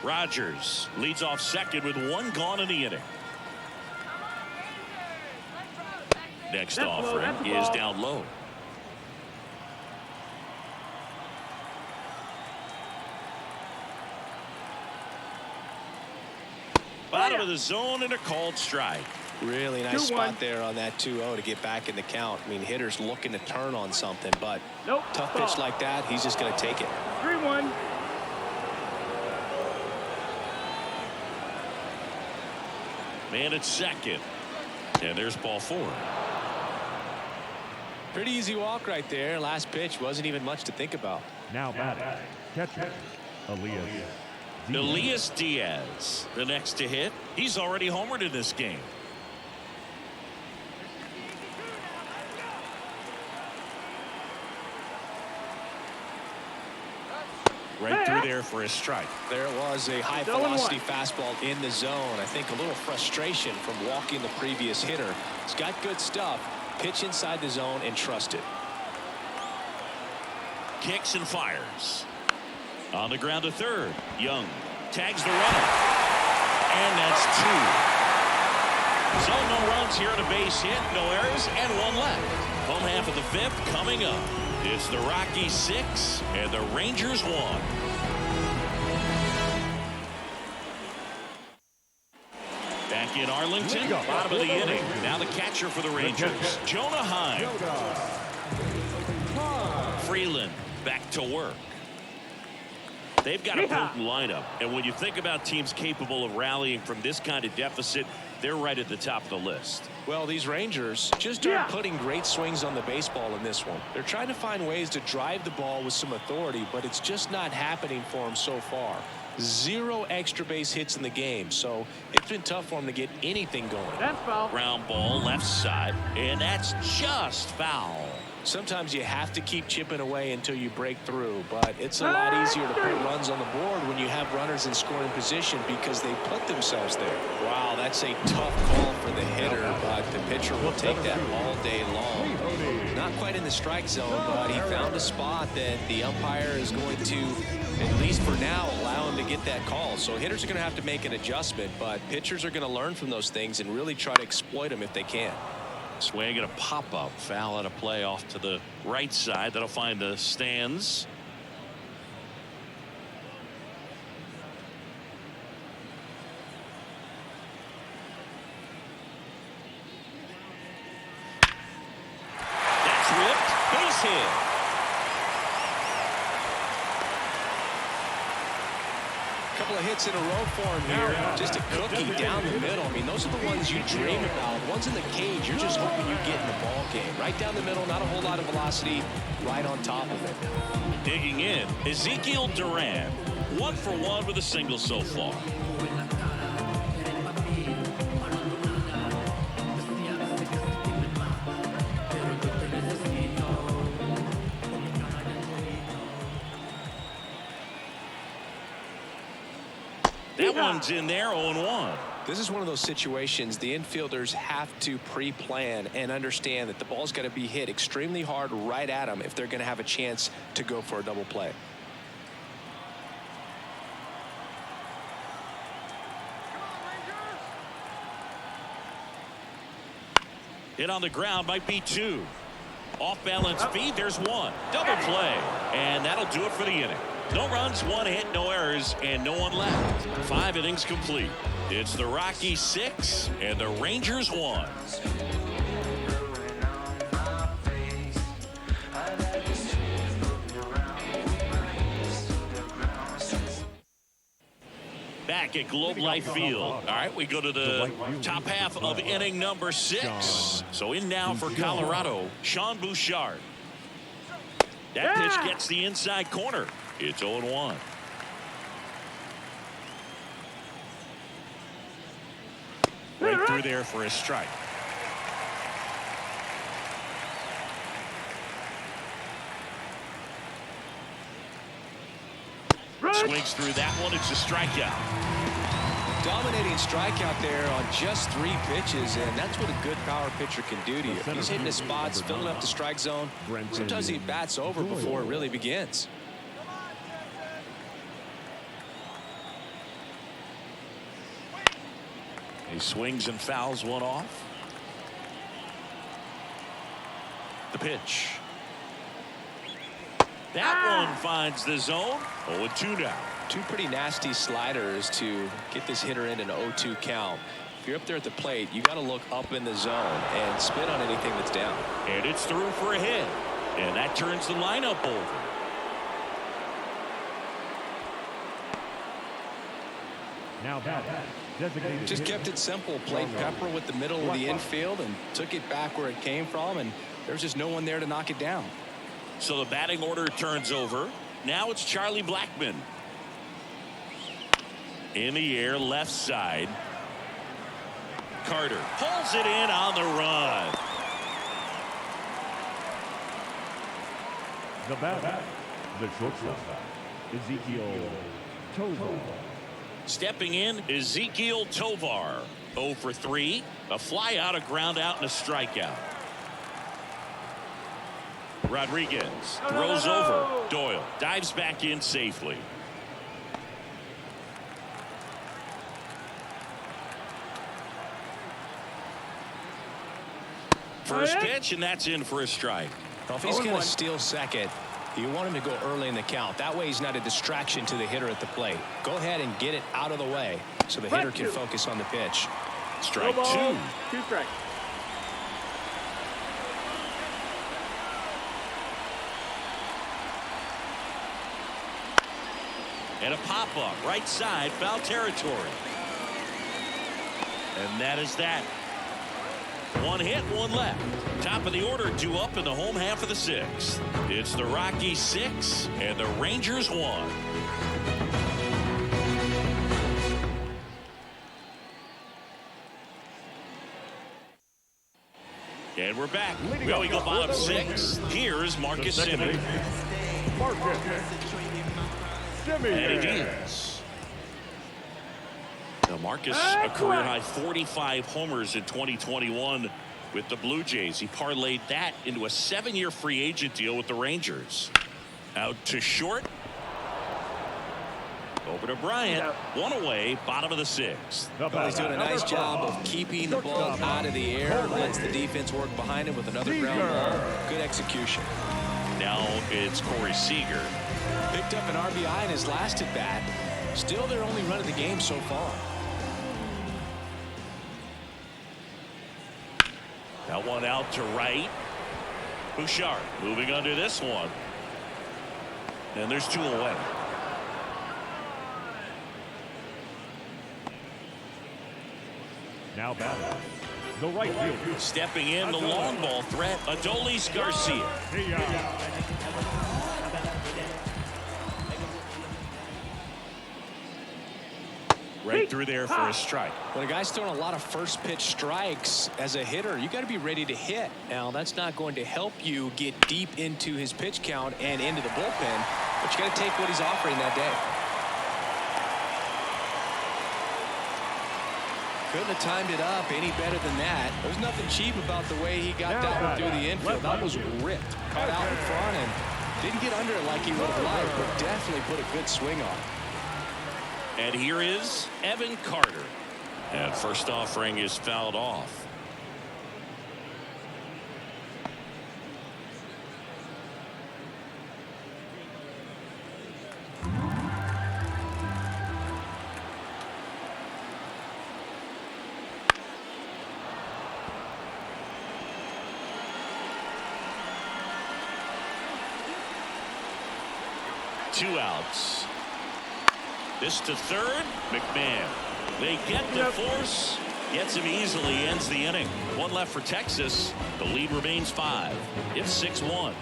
Rogers leads off second with 1 gone in the inning. Next offering is down low. Bottom of the zone and a called strike. Really nice spot there on that 2-0 to get back in the count. I mean, hitters looking to turn on something, but tough pitch like that, he's just going to take it. 3-1. Man at second. And there's ball 4. Pretty easy walk right there. Last pitch wasn't even much to think about. Now batting, catcher, Elias Diaz, the next to hit. He's already homered in this game. Right through there for a strike. There it was, a high velocity fastball in the zone. I think a little frustration from walking the previous hitter. He's got good stuff. Pitch inside the zone and trust it. Kicks and fires. On the ground to third. Young tags the runner. And that's 2. So no runs here on a base hit, no errors, and 1 left. Home half of the 5th coming up. It's the Rockies 6 and the Rangers 1. Back in Arlington, bottom of the inning. Now the catcher for the Rangers, Jonah Heim. Freeland back to work. They've got a potent lineup, and when you think about teams capable of rallying from this kind of deficit, they're right at the top of the list. Well, these Rangers just aren't putting great swings on the baseball in this one. They're trying to find ways to drive the ball with some authority, but it's just not happening for them so far. 0 extra base hits in the game, so it's been tough for them to get anything going. That's foul. Ground ball left side, and that's just foul. Sometimes you have to keep chipping away until you break through, but it's a lot easier to put runs on the board when you have runners in scoring position because they put themselves there. Wow, that's a tough call for the hitter, but the pitcher will take that all day long. Not quite in the strike zone, but he found a spot that the umpire is going to, at least for now, allow him to get that call. So hitters are going to have to make an adjustment, but pitchers are going to learn from those things and really try to exploit them if they can. Swing and a pop-up foul out of play off to the right side. That'll find the stands. That's ripped. Base hit. Couple of hits in a row for him here. Just a cookie down the middle. I mean, those are the ones you dream about. Ones in the cage, you're just hoping you get in the ball game. Right down the middle, not a whole lot of velocity, right on top of it. Digging in, Ezekiel Duran. 1 for 1 with a single so far. That one's in there, 0-1. This is one of those situations the infielders have to pre-plan and understand that the ball's got to be hit extremely hard right at them if they're going to have a chance to go for a double play. Hit on the ground, might be 2. Off balance feed, there's 1. Double play, and that'll do it for the inning. No runs, 1 hit, no errors, and no one left. 5 innings complete. It's the Rockies 6 and the Rangers 1. Back at Globe Life Field. All right, we go to the top half of inning number 6. So in now for Colorado, Sean Bouchard. That pitch gets the inside corner. It's 0-1. Right through there for a strike. Swings through that one. It's a strikeout. Dominating strikeout there on just 3 pitches, and that's what a good power pitcher can do to you. He's hitting his spots, filling up the strike zone. Sometimes he bats over before it really begins. He swings and fouls one off. The pitch. That one finds the zone. 0-2 now. 2 pretty nasty sliders to get this hitter in an 0-2 count. If you're up there at the plate, you got to look up in the zone and spit on anything that's down. And it's through for a hit. And that turns the lineup over. Now designated Just kept it simple. Played pepper with the middle of the infield and took it back where it came from, and there's just no one there to knock it down. So the batting order turns over. Now it's Charlie Blackmon. In the air, left side. Carter pulls it in on the run. the batter, the shortstop, Ezekiel Tovar. Stepping in, Ezekiel Tovar. 0 for 3. A fly out, a ground out, and a strikeout. Rodriguez throws over. Doyle dives back in safely. First pitch, and that's in for a strike. Well, if he's going to steal second, you want him to go early in the count. That way he's not a distraction to the hitter at the plate. Go ahead and get it out of the way so the hitter can focus on the pitch. Strike 2. 2 strikes. And a pop-up right side, foul territory. And that is that. 1 hit, 1 left. Top of the order, 2 up in the home half of the 6th. It's the Rockies 6 and the Rangers 1. And we're back. We go bottom 6. Here's Marcus Semien. And it is. Now Marcus, a career-high 45 homers in 2021 with the Blue Jays. He parlayed that into a 7-year free agent deal with the Rangers. Out to short. Over to Bryant. 1 away, bottom of the 6th. Well, he's doing a nice job of keeping the ball out of the air. Lets the defense work behind him with another ground ball. Good execution. Now it's Corey Seager. Picked up an RBI in his last at bat. Still their only run of the game so far. That one out to right. Bouchard moving under this one. And there's 2 away. Now batting, the right fielder. Stepping in, the long ball threat, Adolis Garcia. Right through there for a strike. When a guy's throwing a lot of first pitch strikes as a hitter, you got to be ready to hit. Now, that's not going to help you get deep into his pitch count and into the bullpen, but you got to take what he's offering that day. Couldn't have timed it up any better than that. There's nothing cheap about the way he got that one through the infield. That was ripped. Cut out in front and didn't get under it like he would have liked, but definitely put a good swing on. And here is Evan Carter. And first offering is fouled off. Two outs. This to third. McMahon. They get the force. Gets him easily. Ends the inning. One left for Texas. The lead remains 5. It's 6-1.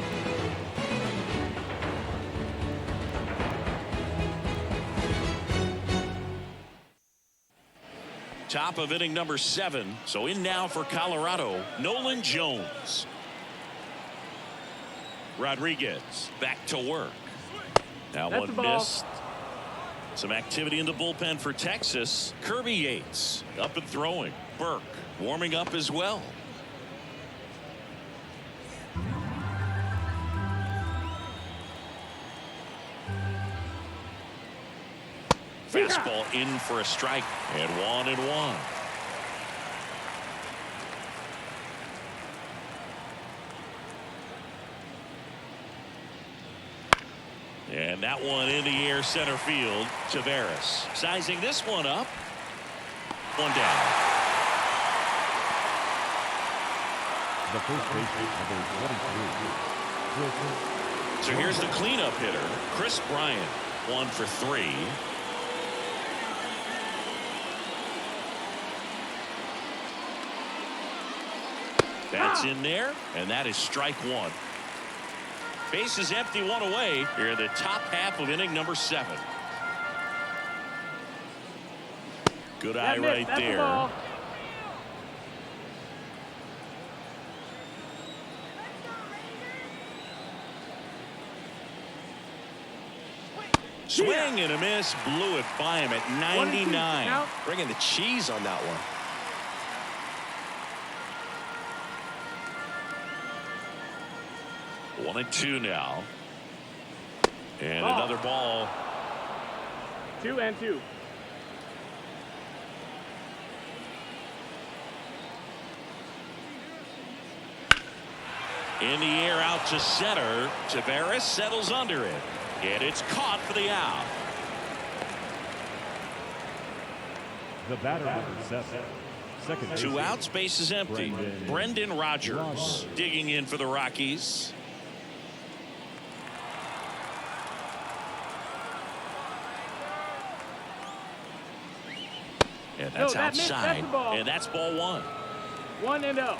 Top of inning number 7. So in now for Colorado, Nolan Jones. Rodriguez back to work. Now That's one the ball. missed. Some activity in the bullpen for Texas. Kirby Yates up and throwing. Burke warming up as well. Fastball in for a strike. And 1-1. And that one in the air center field. Tavares sizing this one up. One down. The first baseman, number 23. So here's the cleanup hitter, Chris Bryant. 1 for 3. That's in there, and that is strike 1. Base is empty, 1 away. Here in the top half of inning number 7. Good eye right That's there. the ball. Swing and a miss. Blew it by him at 99. Now, Bringing the cheese on that one. One and 2 now. And Ball. another ball. 2-2. In the air out to center. Tavares settles under it. And it's caught for the out. The batter, number 7. Second 2 baseman, outs, base is empty. Brendan Rodgers digging in for the Rockies. And that's that missed. That's outside. the ball. And that's ball 1. 1-0.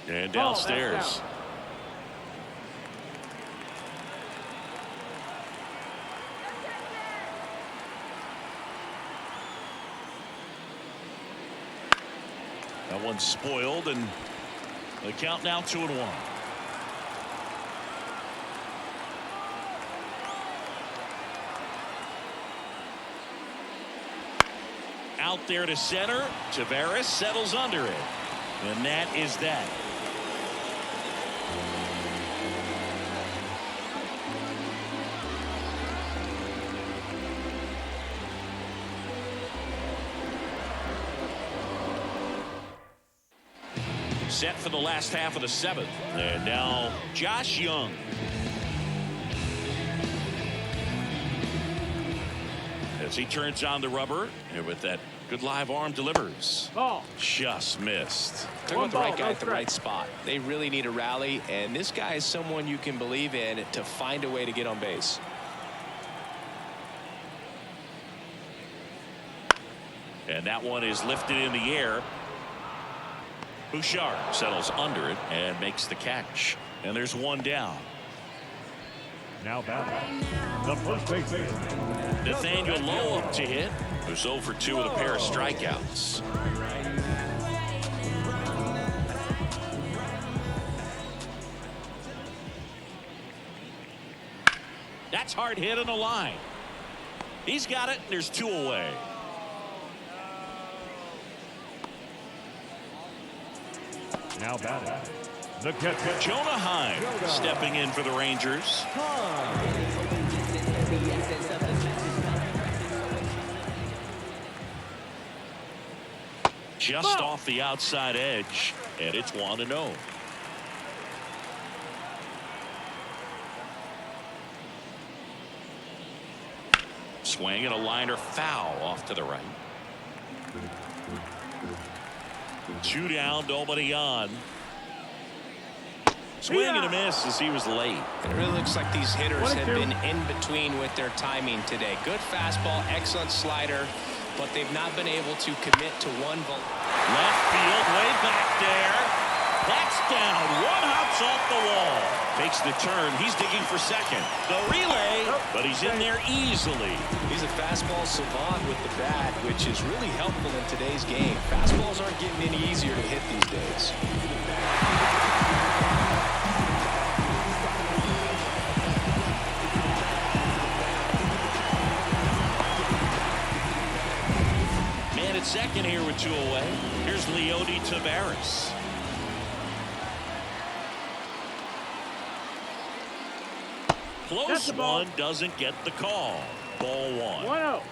And Ball, that's downstairs. out. That one's spoiled, and the count now 2-1. Out there to center. Tavares settles under it. And that is that. Set for the last half of the 7th. And now Josh Young. As he turns on the rubber, and with that good live arm delivers. Ball. Just missed. Talking about the ball, right guy no at the strike. right spot. They really need a rally, and this guy is someone you can believe in to find a way to get on base. And that one is lifted in the air. Bouchard settles under it and makes the catch. And there's one down. now batting. The first baseman, Nathaniel Lowe up to hit. Who's 0 for 2 with a pair of strikeouts. That's hard hit on the line. He's got it, and there's 2 away. Now batting, the catcher, Jonah Heim stepping in for the Rangers. Just off the outside edge, and it's 1-0. Swing and a liner foul off to the right. 2 down, nobody on. Swing and a miss as he was late. It really looks like these hitters have been in between with their timing today. Good fastball, excellent slider, but they've not been able to commit to one ball. Left field, way back there. That's down. 1 hops off the wall. Takes the turn. He's digging for second. The relay, but he's in there easily. He's a fastball savant with the bat, which is really helpful in today's game. Fastballs aren't getting any easier to hit these days. Man at second here with 2 away. Here's Leody Taveras. Close one, doesn't get the call. Ball 1. 1-0.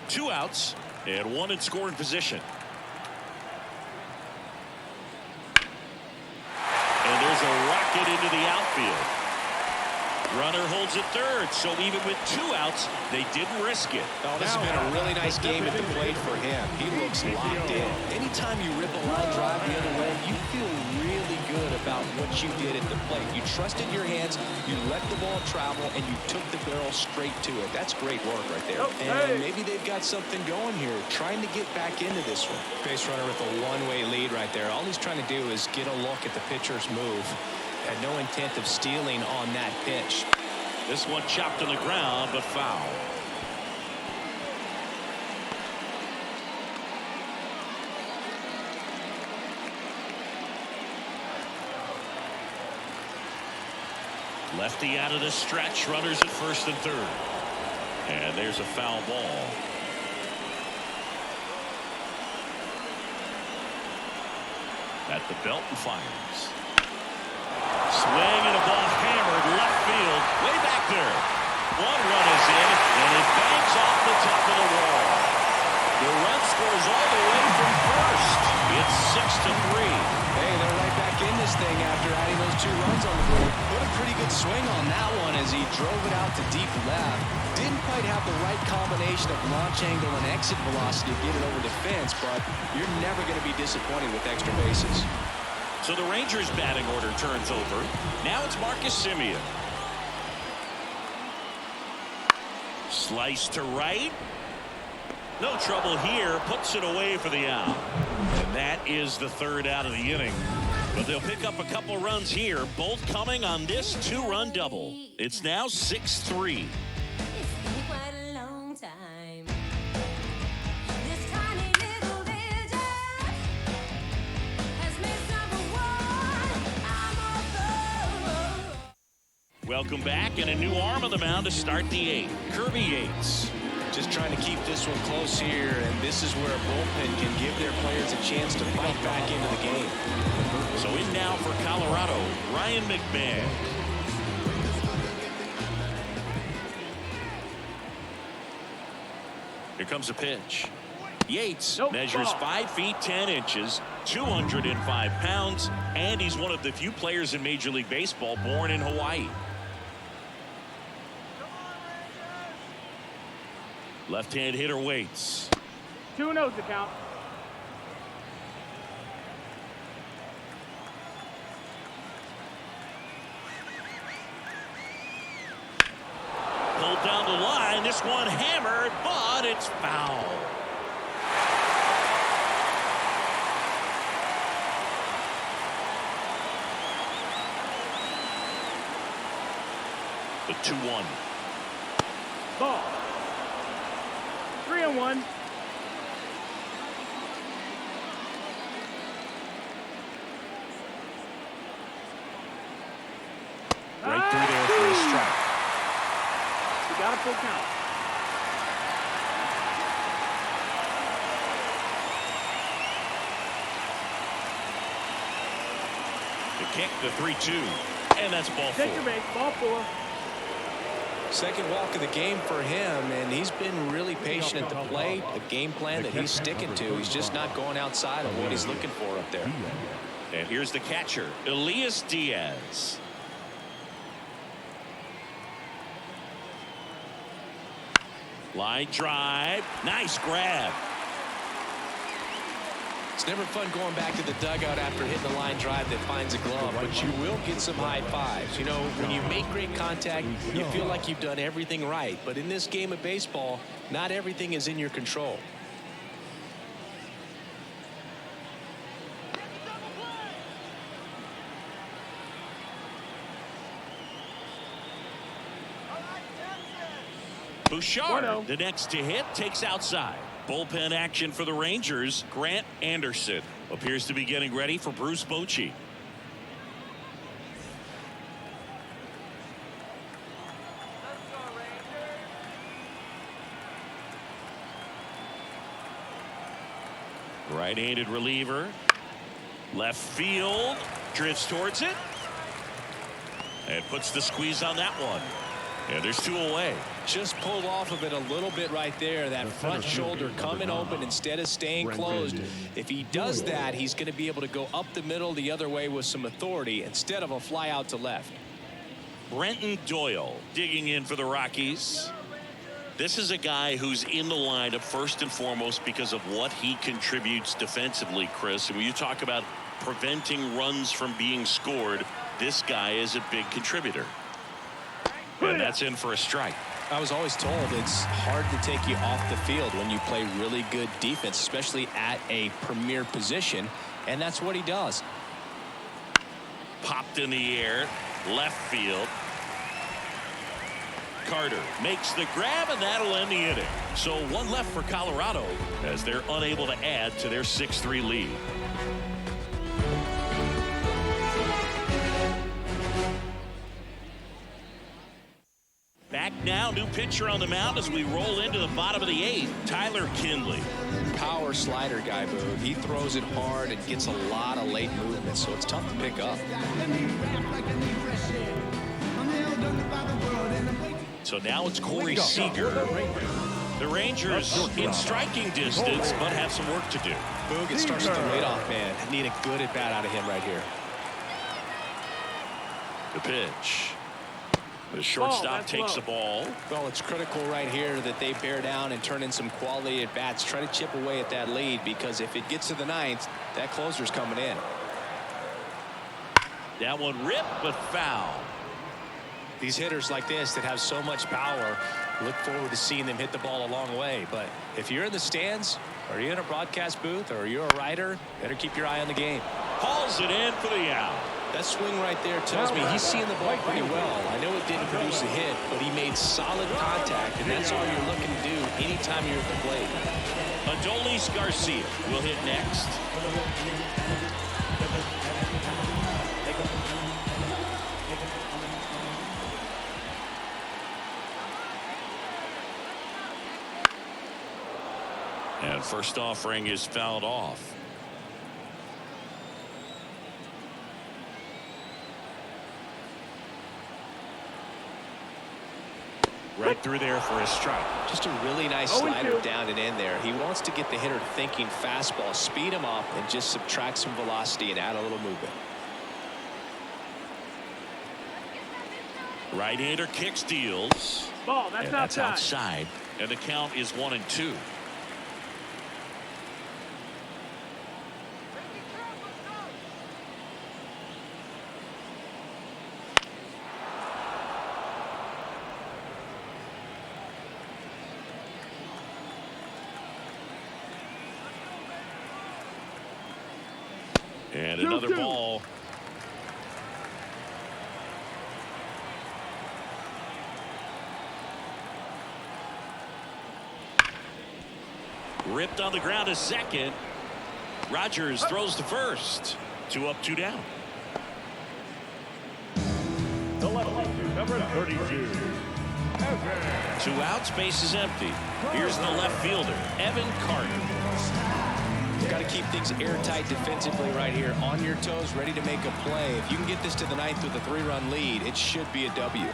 Two outs and 1 in scoring position. And there's a rocket into the outfield. Runner holds at third, so even with 2 outs, they didn't risk it. Oh, this has been a really nice game at the plate for him. He looks locked in. Anytime you rip a line drive the other way, you feel really good about what you did at the plate. You trusted your hands, you let the ball travel, and you took the barrel straight to it. That's great work right there. And maybe they've got something going here, trying to get back into this one. Base runner with a one-way lead right there. All he's trying to do is get a look at the pitcher's move. Had no intent of stealing on that pitch. This one chopped on the ground, but foul. Lefty out of the stretch, runners at first and third. And there's a foul ball. At the belt and fires. Swing and a ball hammered left field, way back there. 1 run is in, and it bangs off the top of the wall. The run scores all the way from first. It's 6-3. Hey, they're right back in this thing after adding those 2 runs on the board. Put a pretty good swing on that one as he drove it out to deep left. Didn't quite have the right combination of launch angle and exit velocity to get it over the fence, but you're never going to be disappointed with extra bases. So the Rangers' batting order turns over. Now it's Marcus Semien. Slice to right. No trouble here. Puts it away for the out. And that is the 3rd out of the inning. But they'll pick up a couple runs here, both coming on this 2-run double. It's now 6-3. Welcome back, and a new arm on the mound to start the 8th. Kirby Yates. Just trying to keep this one close here, and this is where a bullpen can give their players a chance to fight back into the game. So in now for Colorado, Ryan McMahon. Here comes a pitch. Yates measures 5 feet 10 inches, 205 pounds, and he's one of the few players in Major League Baseball born in Hawaii. Left-hand hitter waits. 2-0 the count. Pulled down the line. This one hammered, but it's foul. The 2-1. Ball. 3-1. Right through there for a strike. You got a full count. The kick, the 3-2. And that's ball 4. Take your base. Ball 4. Second walk of the game for him, and he's been really patient at the plate. A game plan that he's sticking to. He's just not going outside of what he's looking for up there. And here's the catcher, Elias Diaz. Line drive. Nice grab. It's never fun going back to the dugout after hitting a line drive that finds a glove, but you will get some high fives. You know, when you make great contact, you feel like you've done everything right. But in this game of baseball, not everything is in your control. Bouchard, the next to hit, takes outside. Bullpen action for the Rangers. Grant Anderson appears to be getting ready for Bruce Bochy. Right-handed reliever. Left field. Drifts towards it. And puts the squeeze on that one. And there's 2 away. Just pulled off of it a little bit right there. That front shoulder coming open instead of staying closed. If he does that, he's going to be able to go up the middle the other way with some authority instead of a fly out to left. Brenton Doyle digging in for the Rockies. This is a guy who's in the lineup first and foremost because of what he contributes defensively, Chris. And when you talk about preventing runs from being scored, this guy is a big contributor. And that's in for a strike. I was always told it's hard to take you off the field when you play really good defense, especially at a premier position, and that's what he does. Popped in the air, left field. Carter makes the grab, and that'll end the inning. So 1 left for Colorado as they're unable to add to their 6-3 lead. Back now, new pitcher on the mound as we roll into the bottom of the 8th. Tyler Kinley. Power slider guy, Boog. He throws it hard and gets a lot of late movement, so it's tough to pick up. So now it's Corey Seager. The Rangers in striking distance, but have some work to do. Boog, it starts with the leadoff man. Need a good at bat out of him right here. The pitch. The shortstop takes the ball. Well, it's critical right here that they bear down and turn in some quality at bats. Try to chip away at that lead, because if it gets to the 9th, that closer's coming in. That one ripped, but foul. These hitters like this that have so much power, look forward to seeing them hit the ball a long way. But if you're in the stands, or you're in a broadcast booth, or you're a writer, better keep your eye on the game. Hauls it in for the out. That swing right there tells me he's seeing the ball pretty well. I know it didn't produce a hit, but he made solid contact, and that's all you're looking to do anytime you're at the plate. Adolis Garcia will hit next. And first offering is fouled off. Right through there for a strike. Just a really nice slider down and in there. He wants to get the hitter thinking fastball, speed him up, and just subtract some velocity and add a little movement. Right-hander kicks, deals. Ball, that's outside. And the count is 1-2. And another ball. Ripped on the ground to second. Rogers throws to first. 2 up, 2 down. The lefty, number 32. 2 outs, base is empty. Here's the left fielder, Evan Carter. You've got to keep things airtight defensively right here, on your toes, ready to make a play. If you can get this to the 9th with a 3-run lead, it should be a W.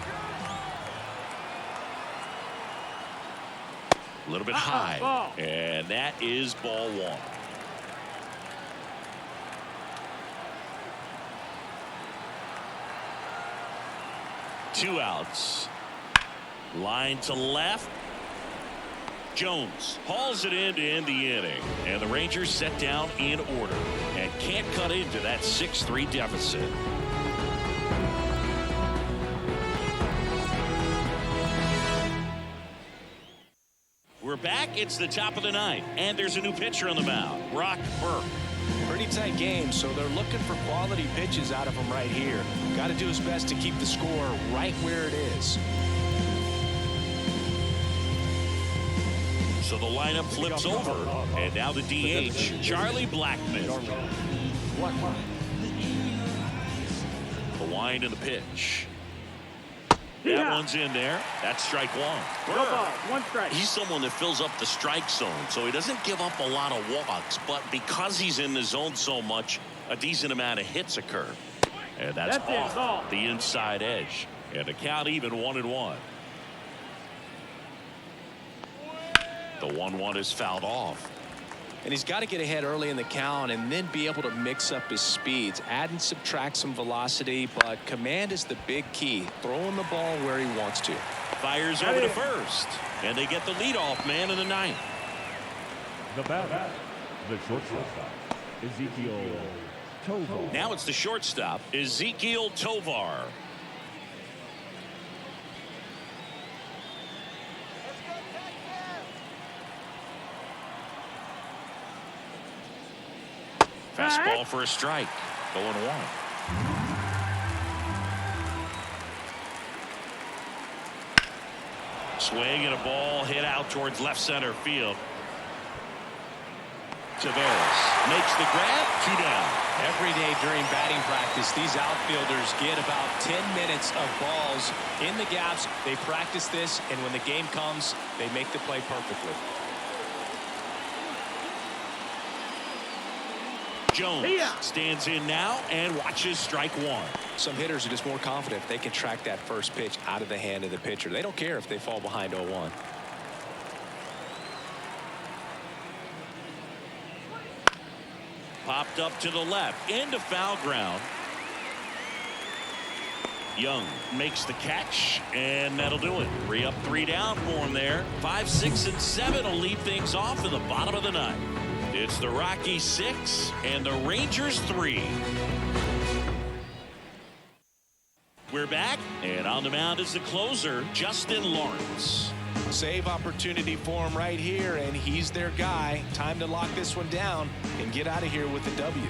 A little bit high, and that is ball 1. Two outs. Line to left. Jones hauls it in to end the inning, and the Rangers set down in order and can't cut into that 6-3 deficit. We're back. It's the top of the 9th, and there's a new pitcher on the mound, Brock Burke. Pretty tight game, so they're looking for quality pitches out of him right here. Got to do his best to keep the score right where it is. So the lineup flips over, and now the DH, Charlie Blackmon. The wind and the pitch. That one's in there. That's strike 1. No ball, 1 strike. He's someone that fills up the strike zone, so he doesn't give up a lot of walks, but because he's in the zone so much, a decent amount of hits occur. And that's off the inside edge. And the count even 1-1. The 1-1 is fouled off. And he's got to get ahead early in the count and then be able to mix up his speeds, add and subtract some velocity, but command is the big key. Throwing the ball where he wants to. Fires over to first, and they get the leadoff man in the 9th. The batter, the shortstop, Ezekiel Tovar. Now it's the shortstop, Ezekiel Tovar. Fastball for a strike. 0-1. Swing and a ball hit out towards left center field. Tavares makes the grab. 2 down. Every day during batting practice, these outfielders get about 10 minutes of balls in the gaps. They practice this, and when the game comes, they make the play perfectly. Jones stands in now and watches strike 1. Some hitters are just more confident if they can track that first pitch out of the hand of the pitcher. They don't care if they fall behind 0-1. Popped up to the left into foul ground. Young makes the catch, and that'll do it. 3 up, 3 down for him there. 5, 6, and 7 will lead things off in the bottom of the 9th. It's the Rockies 6 and the Rangers 3. We're back, and on the mound is the closer, Justin Lawrence. Save opportunity for him right here, and he's their guy. Time to lock this one down and get out of here with the W.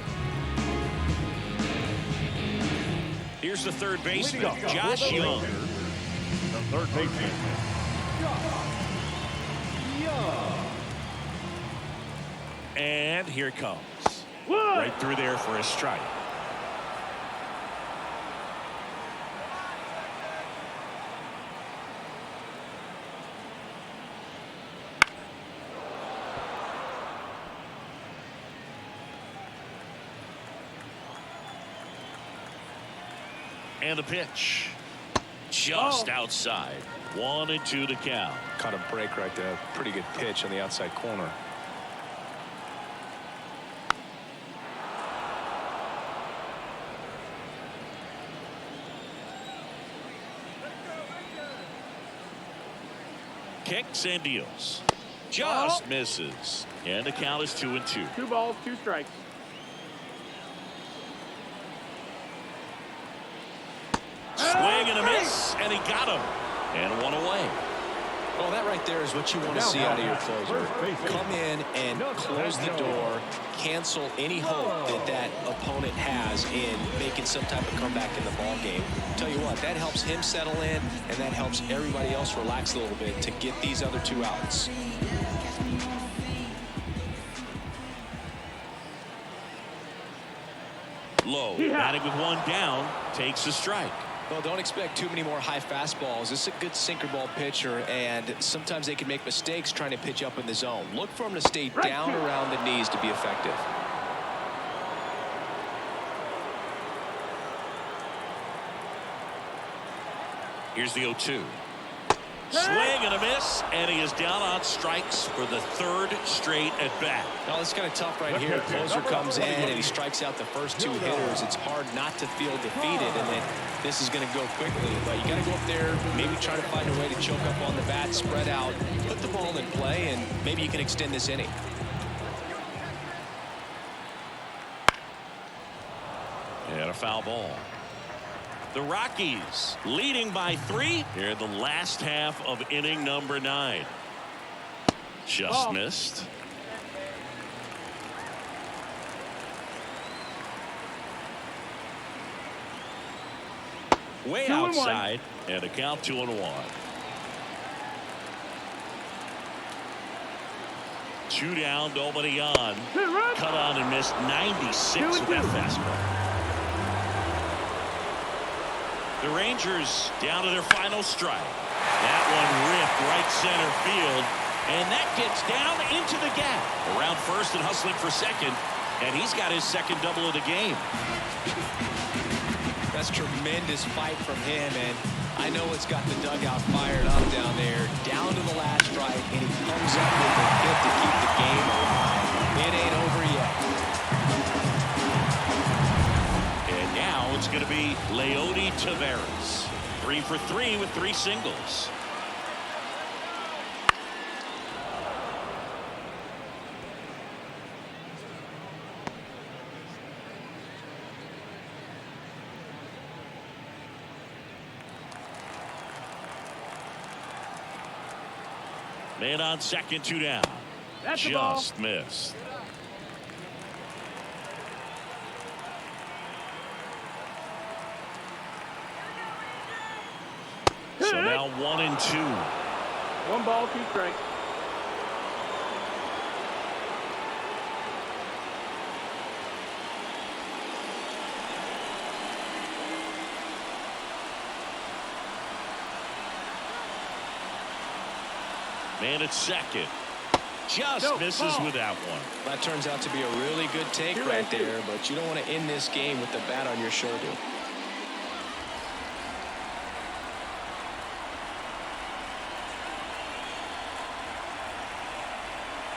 Here's the third baseman, Josh Young. The third baseman, Young. And here it comes. Right through there for a strike. And the pitch. Just outside. 1-2 to count. Caught a break right there. Pretty good pitch on the outside corner. Kicks and deals. Just misses. And the count is 2-2. 2 balls, 2 strikes. Swing and a miss, and he got him. And 1 away. Well, that right there is what you want to see out of your closer. Come in and close the door, cancel any hope that that opponent has in making some type of comeback in the ball game. Tell you what, that helps him settle in, and that helps everybody else relax a little bit to get these other 2 outs. low. Yeah. Batting with one down, takes a strike. Well, don't expect too many more high fastballs. This is a good sinker ball pitcher, and sometimes they can make mistakes trying to pitch up in the zone. Look for him to stay down around the knees to be effective. Here's the 0-2. Swing and a miss, and he is down on strikes for the third straight at bat. Now, it's kind of tough right here. Closer comes in, and he strikes out the first two hitters. It's hard not to feel defeated, and then this is going to go quickly. But you got to go up there, maybe try to find a way to choke up on the bat, spread out, put the ball in play, and maybe you can extend this inning. And a foul ball. The Rockies leading by 3 here in the last half of inning number 9. Just missed. Way outside, and a count 2-1. 2 down, nobody on. Cut on and missed 96 with that fastball. The Rangers down to their final strike. That one ripped right center field, and that gets down into the gap. Around first and hustling for second, and he's got his second double of the game. That's tremendous fight from him, and I know it's got the dugout fired up down there, down to the last strike, and he comes up with the hit to keep the game alive. It ain't over yet. It's going to be Leody Taveras. 3 for 3 with 3 singles. Man on second, 2 down. That's just missed. So now 1-2. 1 ball, 2 strikes. Man at second. Just misses with that one. That turns out to be a really good take right there, but you don't want to end this game with the bat on your shoulder.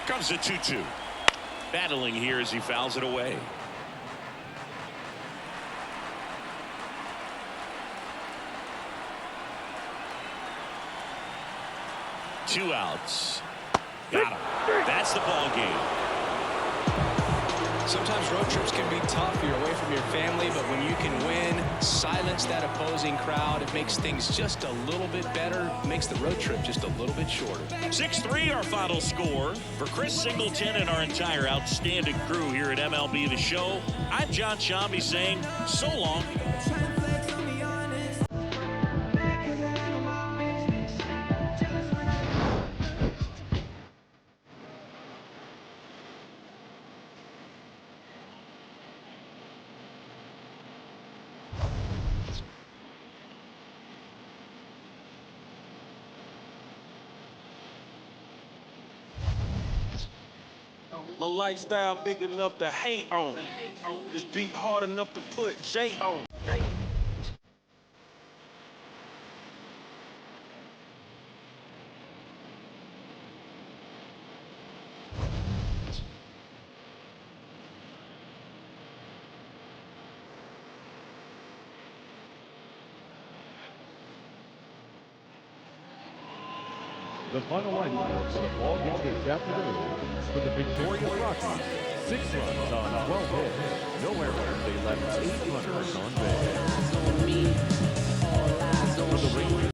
Comes a 2-2. Battling here as he fouls it away. Two outs. Got him. That's the ball game. Sometimes road trips can be tough. You're away from your family, but when you can win, silence that opposing crowd, it makes things just a little bit better, makes the road trip just a little bit shorter. 6-3 our final score. For Chris Singleton and our entire outstanding crew here at MLB The Show, I'm John Shambi saying so long. My lifestyle big enough to hate on. Just beat hard enough to put Jay on. The final line for the ball game this afternoon for the victorious Rockies. 6 runs on 12 hits. No errors. They left 8 runners on base. For the Rangers.